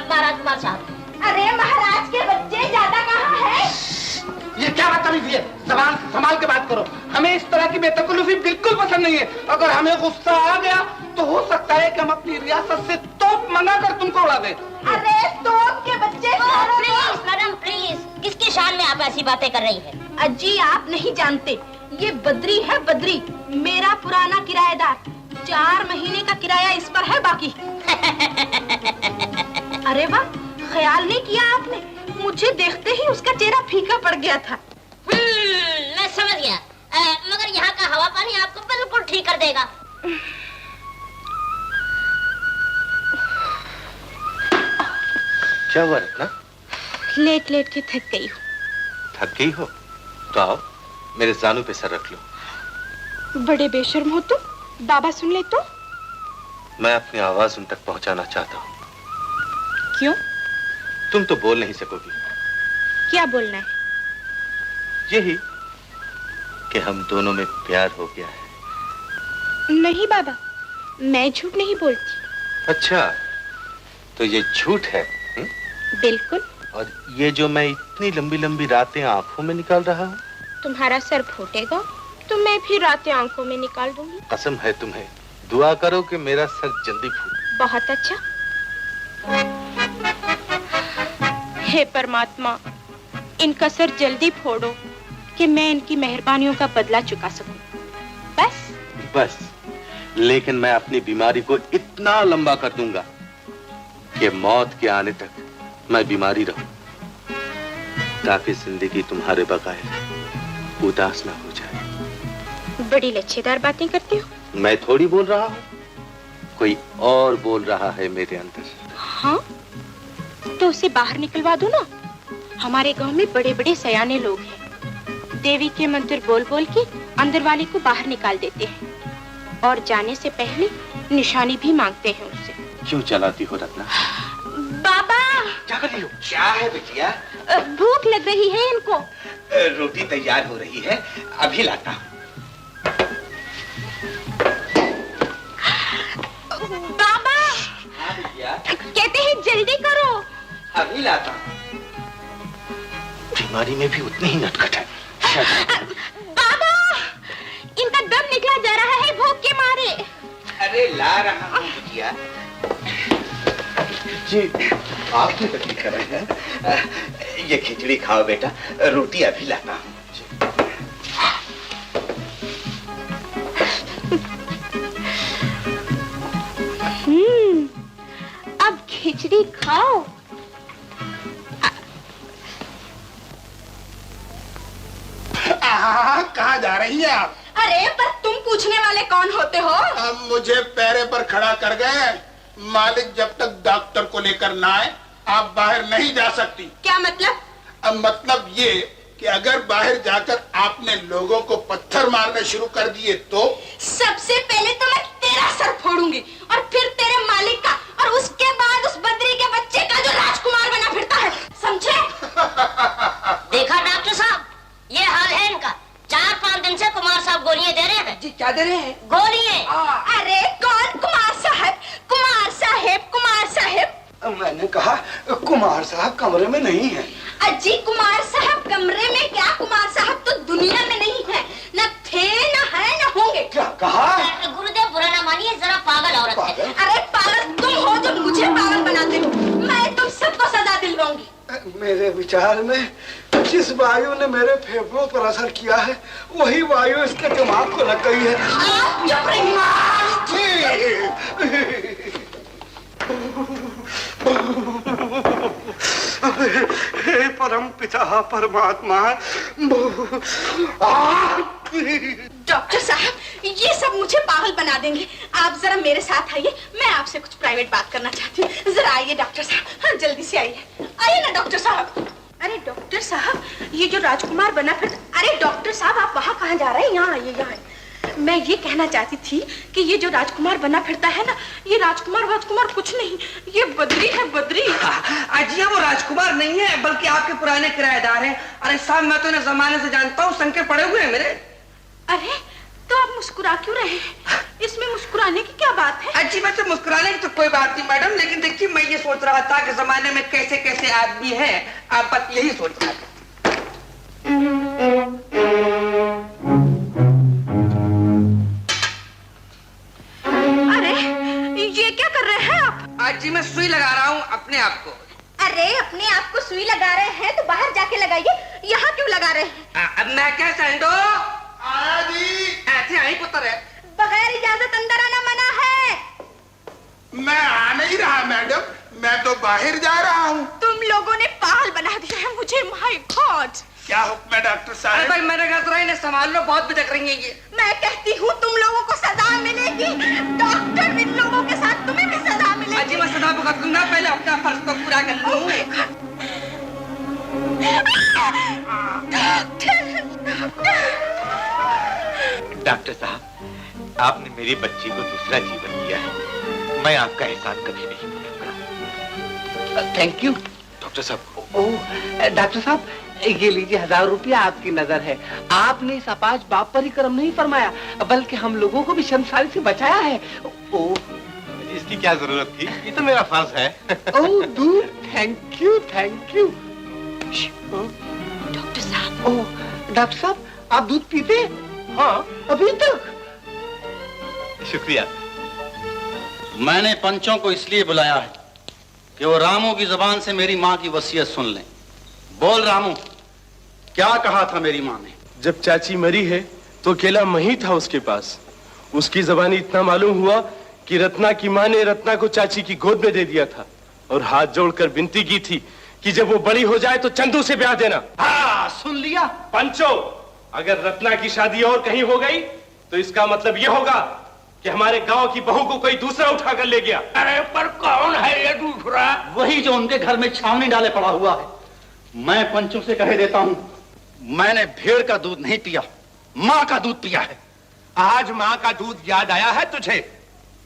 महाराज कुमार साहब। अरे महाराज के बच्चे ज्यादा कहाँ है? ये क्या बदतमीजी है? जबान संभाल के बात करो। हमें इस तरह की बेतकल्लुफी बिल्कुल पसंद नहीं है। अगर हमें गुस्सा आ गया तो हो सकता है कि हम अपनी रियासत से तोप मंगाकर तुमको उड़ा दें। अरे तोप के बच्चे। प्लीज मैडम प्लीज, किसकी शान में आप ऐसी बातें कर रही हैं? अजी आप नहीं जानते, ये बद्री है बद्री, मेरा पुराना किराएदार। 4 महीने का किराया इस पर है बाकी। अरे वाह, ख्याल नहीं किया आपने, मुझे देखते ही उसका चेहरा फीका पड़ गया था। मैं समझ गया। मगर यहाँ का हवा पानी आपको बिल्कुल ठीक कर देगा। क्या हुआ रत्ना? लेट लेट के थक गई हूँ। थक गई हो तो आओ मेरे जानू पे सर रख लो। बड़े बेशर्म हो तुम, बाबा सुन ले तो। मैं अपनी आवाज उन तक पहुंचाना चाहता हूँ। क्यों? तुम तो बोल नहीं सकोगी। क्या बोलना है? यही कि हम दोनों में प्यार हो गया है। नहीं बाबा, मैं झूठ नहीं बोलती। अच्छा तो ये झूठ है? बिल्कुल। और ये जो मैं इतनी लंबी लंबी रातें आंखों में निकाल रहा हूँ? तुम्हारा सर फूटेगा तो मैं भी रातें आंखों में निकाल दूंगी। कसम है तुम्हें, दुआ करो कि मेरा सर जल्दी फूटे। बहुत अच्छा। हे परमात्मा, इनका सर जल्दी फोड़ो कि मैं इनकी मेहरबानियों का बदला चुका सकूं। बस बस, लेकिन मैं अपनी बीमारी को इतना लंबा कर दूंगा कि मौत के आने तक मैं बीमारी रहूं, ताकि जिंदगी तुम्हारे बगैर उदास ना हो जाए। बड़ी लच्छेदार बातें करते हो। मैं थोड़ी बोल रहा हूँ, कोई और बोल रहा है मेरे अंदर। हाँ तो उसे बाहर निकलवा दो ना। हमारे गांव में बड़े बड़े सयाने लोग हैं, देवी के मंत्र बोल बोल के अंदर वाले को बाहर निकाल देते हैं और जाने से पहले निशानी भी मांगते हैं उससे। क्यों चलाती हो रत्ना? बाबा क्या कर रही हो? क्या है बिटिया? भूख लग रही है इनको। रोटी तैयार हो रही है, अभी लाता हूँ। बाबा हाँ बिटिया, कहते हैं जल्दी करो। अभी लाता हूँ। बीमारी में भी उतनी ही नटखट है। बाबा इनका दम निकला जा रहा है भूख के मारे। अरे ला रहा हूँ बिटिया। जी आप क्यों तकलीफ कर रहे हैं? ये खिचड़ी खाओ बेटा, रोटी अभी लाता हूँ। अब खिचड़ी खाओ। कहाँ जा रही हैं आप? अरे पर तुम पूछने वाले कौन होते हो? अब मुझे पैरे पर खड़ा कर गए। मालिक जब तक डॉक्टर को लेकर ना आए आप बाहर नहीं जा सकती। क्या मतलब? अब मतलब ये कि अगर बाहर जाकर आपने लोगों को पत्थर मारने शुरू कर दिए तो? सबसे पहले तो मैं तेरा सर फोड़ूंगी और फिर तेरे मालिक का और उसके बाद उस बद्री के बच्चे का जो राजकुमार बना फिरता है, समझे? देखा डॉक्टर साहब, ये हाल है इनका। 4-5 दिन से कुमार साहब गोलियां दे रहे हैं। जी क्या दे रहे हैं? गोलियां। अरे कौन कुमार साहब? कुमार साहेब, कुमार साहेब। मैंने कहा कुमार साहब कमरे में नहीं है। अजी कुमार साहब कमरे में क्या? कुमार साहब तो दुनिया में नहीं है, न थे न है न होंगे। क्या कहा? गुरुदेव बुरा ना मानिए, जरा पागल औरत है। अरे पागल तुम हो जो मुझे पागल बनाते हो। मैं तुम सबको सजा दिलवाऊंगी। मेरे विचार में जिस वायु ने मेरे फेफड़ों पर असर किया है वही वायु इसके दिमाग को लग गई है। आप चुप रहिए। हे परम पिता परमात्मा। डॉक्टर साहब, ये सब मुझे पागल बना देंगे। आप जरा मेरे साथ आइए, मैं आपसे कुछ प्राइवेट बात करना चाहती हूँ। जरा आइए डॉक्टर साहब। हाँ, जल्दी से आइए। आइए ना डॉक्टर साहब। अरे डॉक्टर साहब, ये जो राजकुमार बना फिर। अरे डॉक्टर साहब, आप वहाँ कहाँ जा रहे हैं? यहाँ आइए, यहाँ। मैं ये कहना चाहती थी कि ये जो राजकुमार बना फिरता है ना, ये राजकुमार कुछ नहीं, ये बद्री है, बद्री। अजी वो राजकुमार नहीं है, बल्कि आपके पुराने किराएदार हैं। अरे साहब, मैं तो इन्हें जमाने से जानता हूँ, संग के पड़े हुए हैं मेरे। अरे तो आप मुस्कुरा क्यों रहे हैं? इसमें मुस्कुराने की क्या बात है? अजी वैसे मुस्कुराने की तो कोई बात नहीं मैडम, लेकिन देखिए मैं ये सोच रहा था कि जमाने में कैसे कैसे आदमी है, आप बस यही सोच रहा था। अरे ये क्या कर रहे हैं आप? अजी मैं सुई लगा रहा हूँ अपने आप को। अरे अपने आप को सुई लगा रहे हैं तो बाहर जाके लगाइए, यहाँ क्यों लगा रहे हैं? अब मैं क्या सैंडो ऐसे आई पुत्र है। बगैर इजाजत अंदर आना मना है। मैं आ नहीं रहा मैडम, मैं तो बाहर जा रहा हूँ। तुम लोगों ने पागल बना दिया है मुझे। My God. क्या हुक्म है डॉक्टर साहब? अरे भाई मैंने कहा इन्हें संभाल लो, बहुत बिटक रही है ये। मैं कहती हूँ तुम लोगों को सजा मिलेगी। डॉक्टर, इन लोगों के साथ तुम्हें भी सजा मिलेगी। अजी मैं सजा भुगत लूंगा, पहले अपना फर्ज तो पूरा कर लूं। डॉक्टर साहब, आपने मेरी बच्ची को दूसरा जीवन दिया है। मैं आपका एहसान कभी नहीं भूलूंगा। थैंक यू डॉक्टर साहब। ओह डॉक्टर साहब, ये लीजिए 1000 रुपया आपकी नजर है। आपने इस अपाज बाप पर ही करम नहीं फरमाया, बल्कि हम लोगों को भी शर्मसारी से बचाया है। ओह, इसकी क्या जरूरत थी? ये तो मेरा फर्ज है। ओह दूर, thank you thank you. Doctor साहब। ओह डॉक्टर साहब, आप दूध पीते? हाँ, अभी तक। शुक्रिया। मैंने पंचों को इसलिए बुलाया है कि वो रामू की जुबान से मेरी माँ की वसीयत सुन लें। बोल रामू, क्या कहा था मेरी माँ ने? जब चाची मरी है तो अकेला मैं ही था उसके पास। उसकी जबानी इतना मालूम हुआ कि रत्ना की माँ ने रत्ना को चाची की गोद में दे दिया था और हाथ जोड़कर विनती की थी कि जब वो बड़ी हो जाए तो चंदू से ब्याह देना। हाँ, सुन लिया पंचो, अगर रत्ना की शादी और कहीं हो गई तो इसका मतलब यह होगा कि हमारे गांव की बहू को कोई दूसरा उठा कर ले गया। अरे पर कौन है ये दूसरा? वही जो उनके घर में छावनी डाले पड़ा हुआ है। मैं पंचों से कह देता हूं, मैंने भेड़ का दूध नहीं पिया, माँ का दूध पिया है। आज माँ का दूध याद आया है तुझे?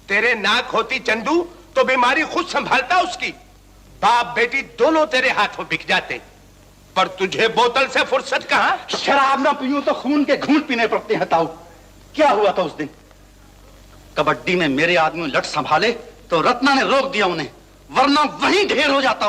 तेरे नाक होती चंदू तो बीमारी खुद संभालता उसकी। बाप बेटी दोनों तेरे हाथों बिक जाते, पर तुझे बोतल से फुर्सत कहाँ? शराब ना पीऊं तो खून के घूंट पीने पड़ते हैं ताऊ। क्या हुआ था उस दिन? कबड्डी में मेरे आदमी लट संभाले तो रत्ना ने रोक दिया उन्हें, वरना वहीं ढेर हो जाता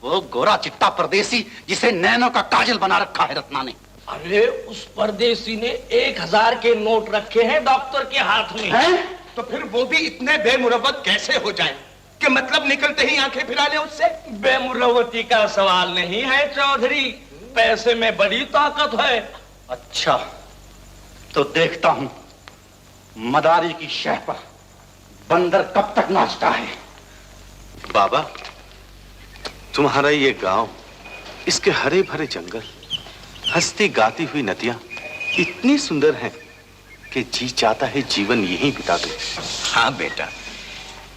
वो गोरा चिट्टा परदेसी जिसे नैनो का काजल बना रखा है रत्ना ने। अरे उस परदेसी ने 1000 के नोट रखे हैं डॉक्टर के हाथ में। हैं? तो फिर वो भी इतने बेमुरवत कैसे हो जाए कि मतलब निकलते ही आंखें फिरा ले उससे? बेमुरवती का सवाल नहीं है चौधरी, पैसे में बड़ी ताकत है। अच्छा तो देखता हूं मदारी की शह पर बंदर कब तक नाचता है। बाबा, तुम्हारा ये गांव, इसके हरे भरे जंगल, हंसती गाती हुई नदियां इतनी सुंदर हैं कि जी चाहता है जीवन यहीं बिता दे। हाँ बेटा,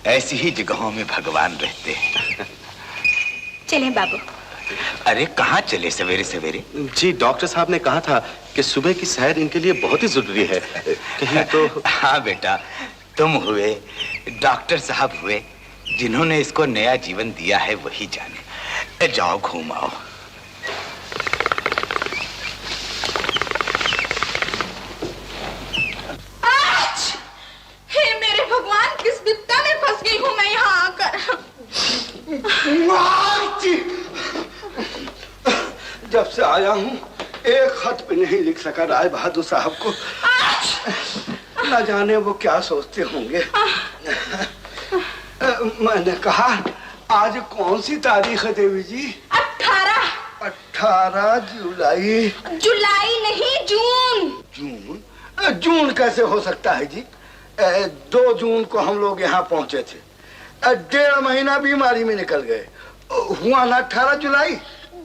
ऐसी ही जगहों में भगवान रहते हैं। चलें बाबू। अरे कहाँ चले सवेरे सवेरे? जी डॉक्टर साहब ने कहा था कि सुबह की सैर इनके लिए बहुत ही जरूरी है। कहीं तो हाँ बेटा, तुम हुए, डॉक्टर साहब हुए, जिन्होंने इसको नया जीवन दिया है वही जाने। जाओ घूम आओ। हे मेरे भगवान, किस बिपता में फंस गई हूँ मैं यहाँ आकर। जब से आया हूँ एक खत भी नहीं लिख सका राय बहादुर साहब को। न जाने वो क्या सोचते होंगे। मैंने कहा आज कौन सी तारीख है देवी जी? 18 जुलाई। जुलाई नहीं, जून। जून? जून कैसे हो सकता है जी? 2 जून को हम लोग यहाँ पहुंचे थे। 1.5 महीना बीमारी में निकल गए। हुआ ना 18 जुलाई।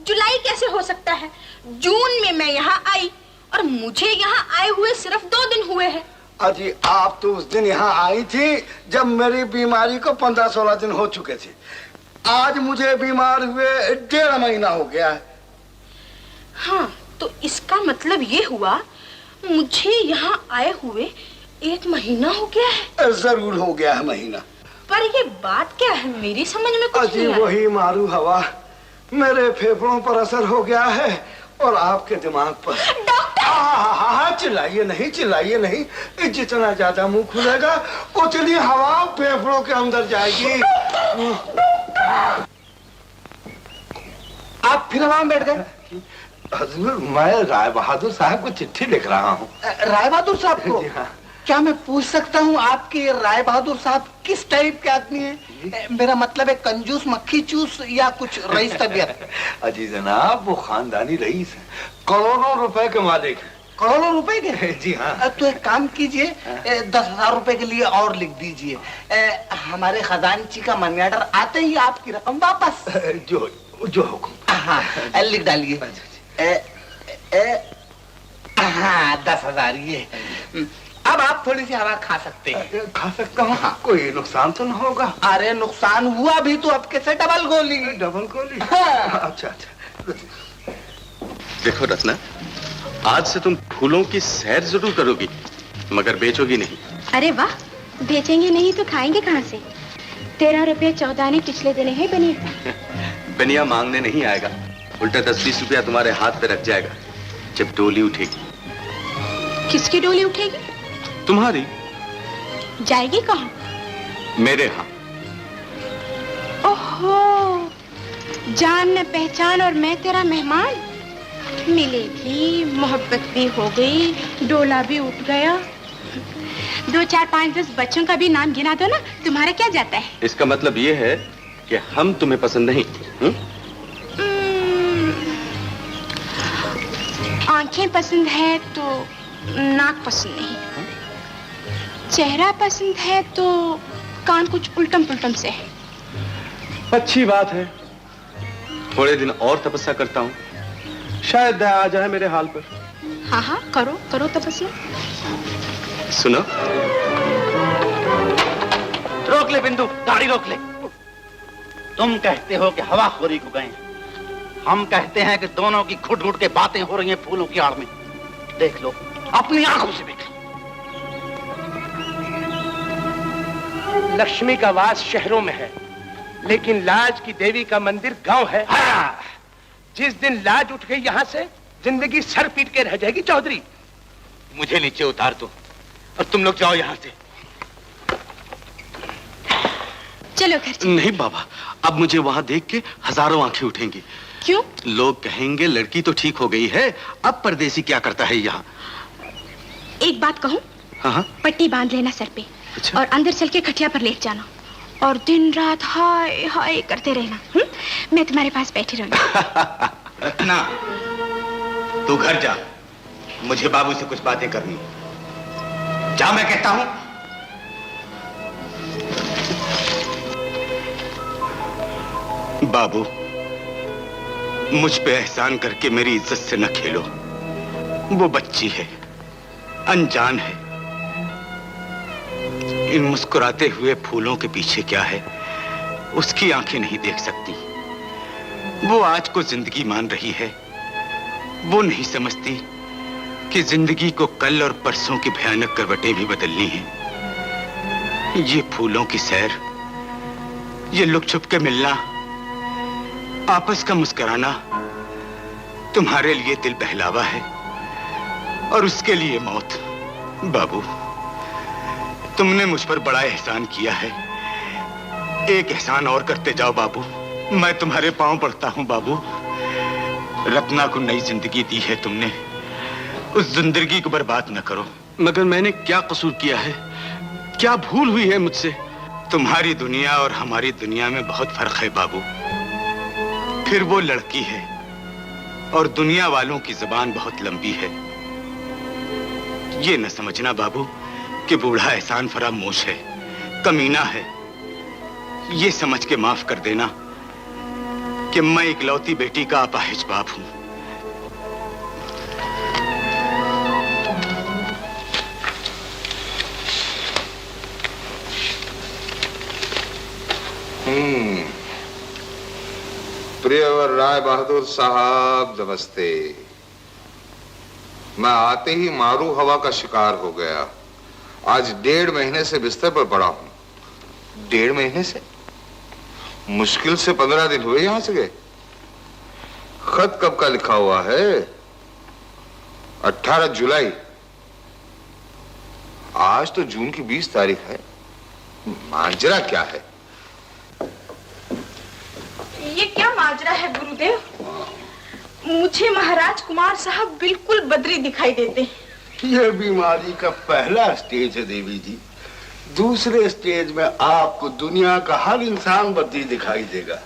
जुलाई कैसे हो सकता है? जून में मैं यहाँ आई और मुझे यहाँ आए हुए सिर्फ 2 दिन हुए हैं। अजी आप तो उस दिन यहाँ आई थी जब मेरी बीमारी को 15-16 दिन हो चुके थे। आज मुझे बीमार हुए 1.5 महीना हो गया है। हाँ, तो इसका मतलब ये हुआ मुझे यहाँ आए हुए 1 महीना हो गया है। जरूर हो गया है महीना। पर ये बात क्या है, मेरी समझ में कुछ अजी नहीं आया। वही मारू हवा, मेरे फेफड़ों पर असर हो गया है और आपके दिमाग पर। डॉक्टर! हाँ, चिल्लाइए नहीं, चिल्लाइए नहीं। जितना ज्यादा मुंह खुलेगा उतनी हवा फेफड़ों के अंदर जाएगी। आप फिर वहां बैठ गए? हजूर, मैं राय बहादुर साहब को चिट्ठी लिख रहा हूँ। राय बहादुर साहब को? हाँ। क्या मैं पूछ सकता हूँ आपके राय बहादुर साहब किस टाइप के आदमी हैं? मेरा मतलब है कंजूस, मक्खी चूस या कुछ रईस तबीयत? अजी जनाब, वो खानदानी रईस है, करोड़ों रुपए के मालिक है। करोड़ों रुपए के? जी हाँ। तो एक काम कीजिए, 10,000 रुपए के लिए और लिख दीजिए। हमारे खजानची का मनी ऑर्डर आते ही आपकी रकम वापस। जो हुक्म। हाँ, लिख डालिए। हाँ, 10,000 ये। अब आप थोड़ी सी हवा खा सकते हैं। खा सकता हूँ? हाँ। कोई नुकसान तो न होगा? अरे नुकसान हुआ भी तो अब कैसे डबल गोली। डबल गोली? हाँ। अच्छा अच्छा। देखो रत्ना, आज से तुम फूलों की सैर जरूर करोगी, मगर बेचोगी नहीं। अरे वाह, बेचेंगे नहीं तो खाएंगे कहाँ से? 13 रुपये 14 आने पिछले दिन है बनिया। बनिया मांगने नहीं आएगा, उल्टा 10-20 रुपया तुम्हारे हाथ पे रख जाएगा जब डोली उठेगी। किसकी डोली उठेगी? तुम्हारी। जाएगी कहाँ? मेरे यहाँ। ओहो, जान न पहचान और मैं तेरा मेहमान। मिले भी, मोहब्बत भी हो गई, डोला भी उठ गया। 2, 4, 5, 10 बच्चों का भी नाम गिना दो ना, तुम्हारा क्या जाता है? इसका मतलब ये है कि हम तुम्हें पसंद नहीं? आंखें पसंद है तो नाक पसंद नहीं, चेहरा पसंद है तो कान कुछ उल्टम पुल्टम से है। अच्छी बात है, थोड़े दिन और तपस्या करता हूँ, शायद दया आ जाए मेरे हाल पर। हाँ हाँ, करो करो तपस्या। सुनो, रोक ले बिंदु, गाड़ी रोक ले। तुम कहते हो कि हवाखोरी को गए, हम कहते हैं कि दोनों की घुट घुट के बातें हो रही हैं फूलों की आड़ में। देख लो, अपनी आंखों से देख लो। लक्ष्मी का वास शहरों में है, लेकिन लाज की देवी का मंदिर गांव है। हाँ। जिस दिन लाज उठ गई यहाँ से, जिंदगी सर पीट के रह जाएगी। चौधरी, मुझे नीचे उतार दो और तुम लोग जाओ यहाँ से। चलो घर चलो। नहीं बाबा, अब मुझे वहां देख के हजारों आंखें उठेंगी। क्यों? लोग कहेंगे लड़की तो ठीक हो गई है, अब परदेसी क्या करता है यहाँ। एक बात कहूँ? हाँ। पट्टी बांध लेना सर पे। अच्छा। और अंदर चल के खटिया पर लेट जाना और दिन रात हाय हाय करते रहना। मैं तुम्हारे पास बैठी रहूंगी। रत्ना, तू घर जा, मुझे बाबू से कुछ बातें करनी। जा, मैं कहता हूं। बाबू, मुझ पे एहसान करके मेरी इज्जत से न खेलो। वो बच्ची है, अनजान है। इन मुस्कुराते हुए फूलों के पीछे क्या है, उसकी आंखें नहीं देख सकती। वो आज को जिंदगी मान रही है। वो नहीं समझती कि जिंदगी को कल और परसों की भयानक करवटें भी बदलनी हैं। ये फूलों की सैर, ये लुक छुप के मिलना, आपस का मुस्कुराना तुम्हारे लिए दिल बहलावा है और उसके लिए मौत। बाबू, तुमने मुझ पर बड़ा एहसान किया है, एक एहसान और करते जाओ बाबू। मैं तुम्हारे पांव पड़ता हूं बाबू। रत्ना को नई जिंदगी दी है तुमने, उस जिंदगी को बर्बाद न करो। मगर मैंने क्या कसूर किया है, क्या भूल हुई है मुझसे? तुम्हारी दुनिया और हमारी दुनिया में बहुत फर्क है बाबू। फिर वो लड़की है और दुनिया वालों की जुबान बहुत लंबी है। ये न समझना बाबू कि बूढ़ा एहसान फरामोश है, कमीना है। ये समझ के माफ कर देना कि मैं इकलौती बेटी का अपाहिज बाप हूं। प्रियवर राय बहादुर साहब नमस्ते। मैं आते ही मारू हवा का शिकार हो गया। आज 1.5 महीने से बिस्तर पर पड़ा हूं। 1.5 महीने से? मुश्किल से 15 दिन हुए यहां से गए। खत कब का लिखा हुआ है? 18 जुलाई। आज तो जून की 20 तारीख है। मांजरा क्या है? ये क्या माजरा है गुरुदेव? मुझे महाराज कुमार साहब बिल्कुल बदरी दिखाई देते हैं। ये बीमारी का पहला स्टेज है देवी जी। दूसरे स्टेज में आपको दुनिया का हर इंसान बदरी दिखाई देगा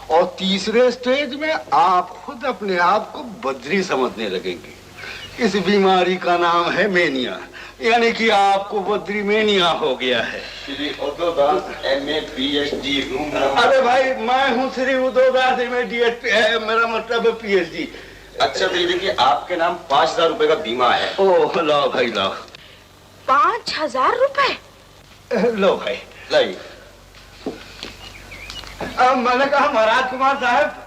और तीसरे स्टेज में आप खुद अपने आप को बदरी समझने लगेंगे। इस बीमारी का नाम है मेनिया, यानी कि आपको बदरी मेनिया हो गया है। Shri Udaydas MA PhD room. अरे भाई मैं हूँ श्री उदयदास इमीडिएट, मेरा मतलब है PhD। अच्छा तो ये देखिए, आपके नाम 5000 रुपए का बीमा है। ओह लो भाई लो। 5000 रुपए? लो भाई लाइए। मैंने कहा महाराज कुमार साहब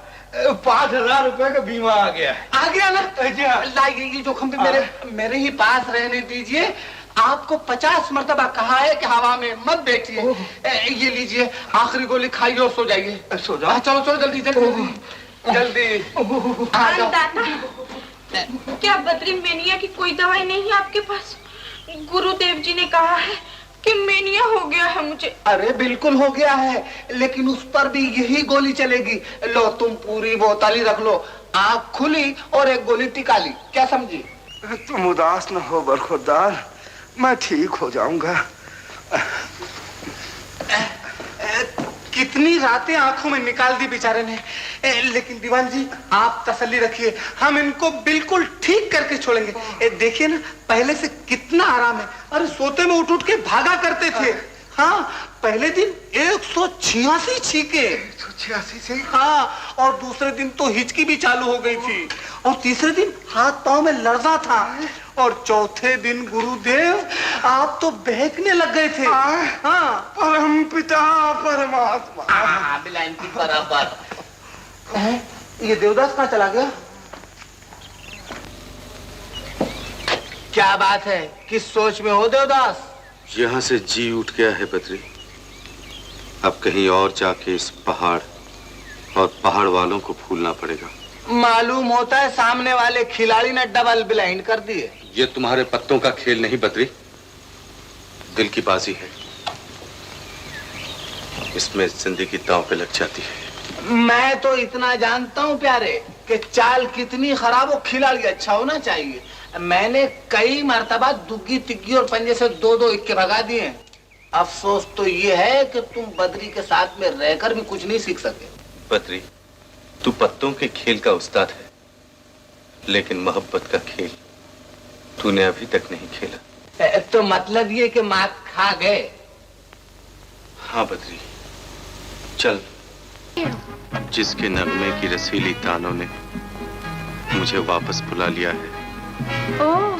5000 रुपए का बीमा आ गया है। आ गया ना? लाइए ये जोखिम भी मेरे ही पास रहने दीजिए। आपको 50 मरतबा कहा है कि हवा में मत बैठिए। ये लीजिए, आखिरी गोली खाइए और सो जाइए। सो जाओ। चलो चलो जल्दी जल्दी जल्दी। दादा, क्या बदरी मेनिया की कोई दवाई नहीं है आपके पास? गुरुदेव जी ने कहा है कि मेनिया हो गया है मुझे। अरे बिल्कुल हो गया है, लेकिन उस पर भी यही गोली चलेगी। लो तुम पूरी बोतल ही रख लो। आँख खुली और एक गोली टिका ली, क्या समझी? तुम उदास न हो बरखुरदार, मैं ठीक हो जाऊंगा। कितनी रातें आंखों में निकाल दी बेचारे ने। लेकिन दीवान जी आप तसल्ली रखिए, हम इनको बिल्कुल ठीक करके छोड़ेंगे। देखिए ना, पहले से कितना आराम है। अरे सोते में उठ उठ के भागा करते थे। हाँ, पहले दिन 186 छींके। 186 से? हाँ, और दूसरे दिन तो हिचकी भी चालू हो गई थी, और तीसरे दिन हाथ पांव में लर्जा था, और चौथे दिन गुरुदेव आप तो बहकने लग गए थे। हाँ, परम पिता परमात्मा। बिलाइन की बराबर। ये देवदास कहाँ चला गया? क्या बात है, किस सोच में हो देवदास? यहां से जी उठ गया है बद्री। अब कहीं और जाके इस पहाड़ और पहाड़ वालों को भूलना पड़ेगा। मालूम होता है सामने वाले खिलाड़ी ने डबल ब्लाइंड कर दिए। ये तुम्हारे पत्तों का खेल नहीं बद्री, दिल की बाजी है। इसमें जिंदगी दांव पे लग जाती है। मैं तो इतना जानता हूँ प्यारे कि चाल कितनी खराब हो, खिलाड़ी अच्छा होना चाहिए। मैंने कई मर्तबा दुग्गी तिग्गी और पंजे से 2-2 इक्के भगा दिए। अफसोस तो ये है कि तुम बद्री के साथ में रहकर भी कुछ नहीं सीख सके। बद्री, तू पत्तों के खेल का उस्ताद है, लेकिन मोहब्बत का खेल तूने अभी तक नहीं खेला। तो मतलब ये कि मात खा गए? हाँ बद्री, चल। जिसके नगमे की रसीली तानों ने मुझे वापस बुला लिया है। ओह,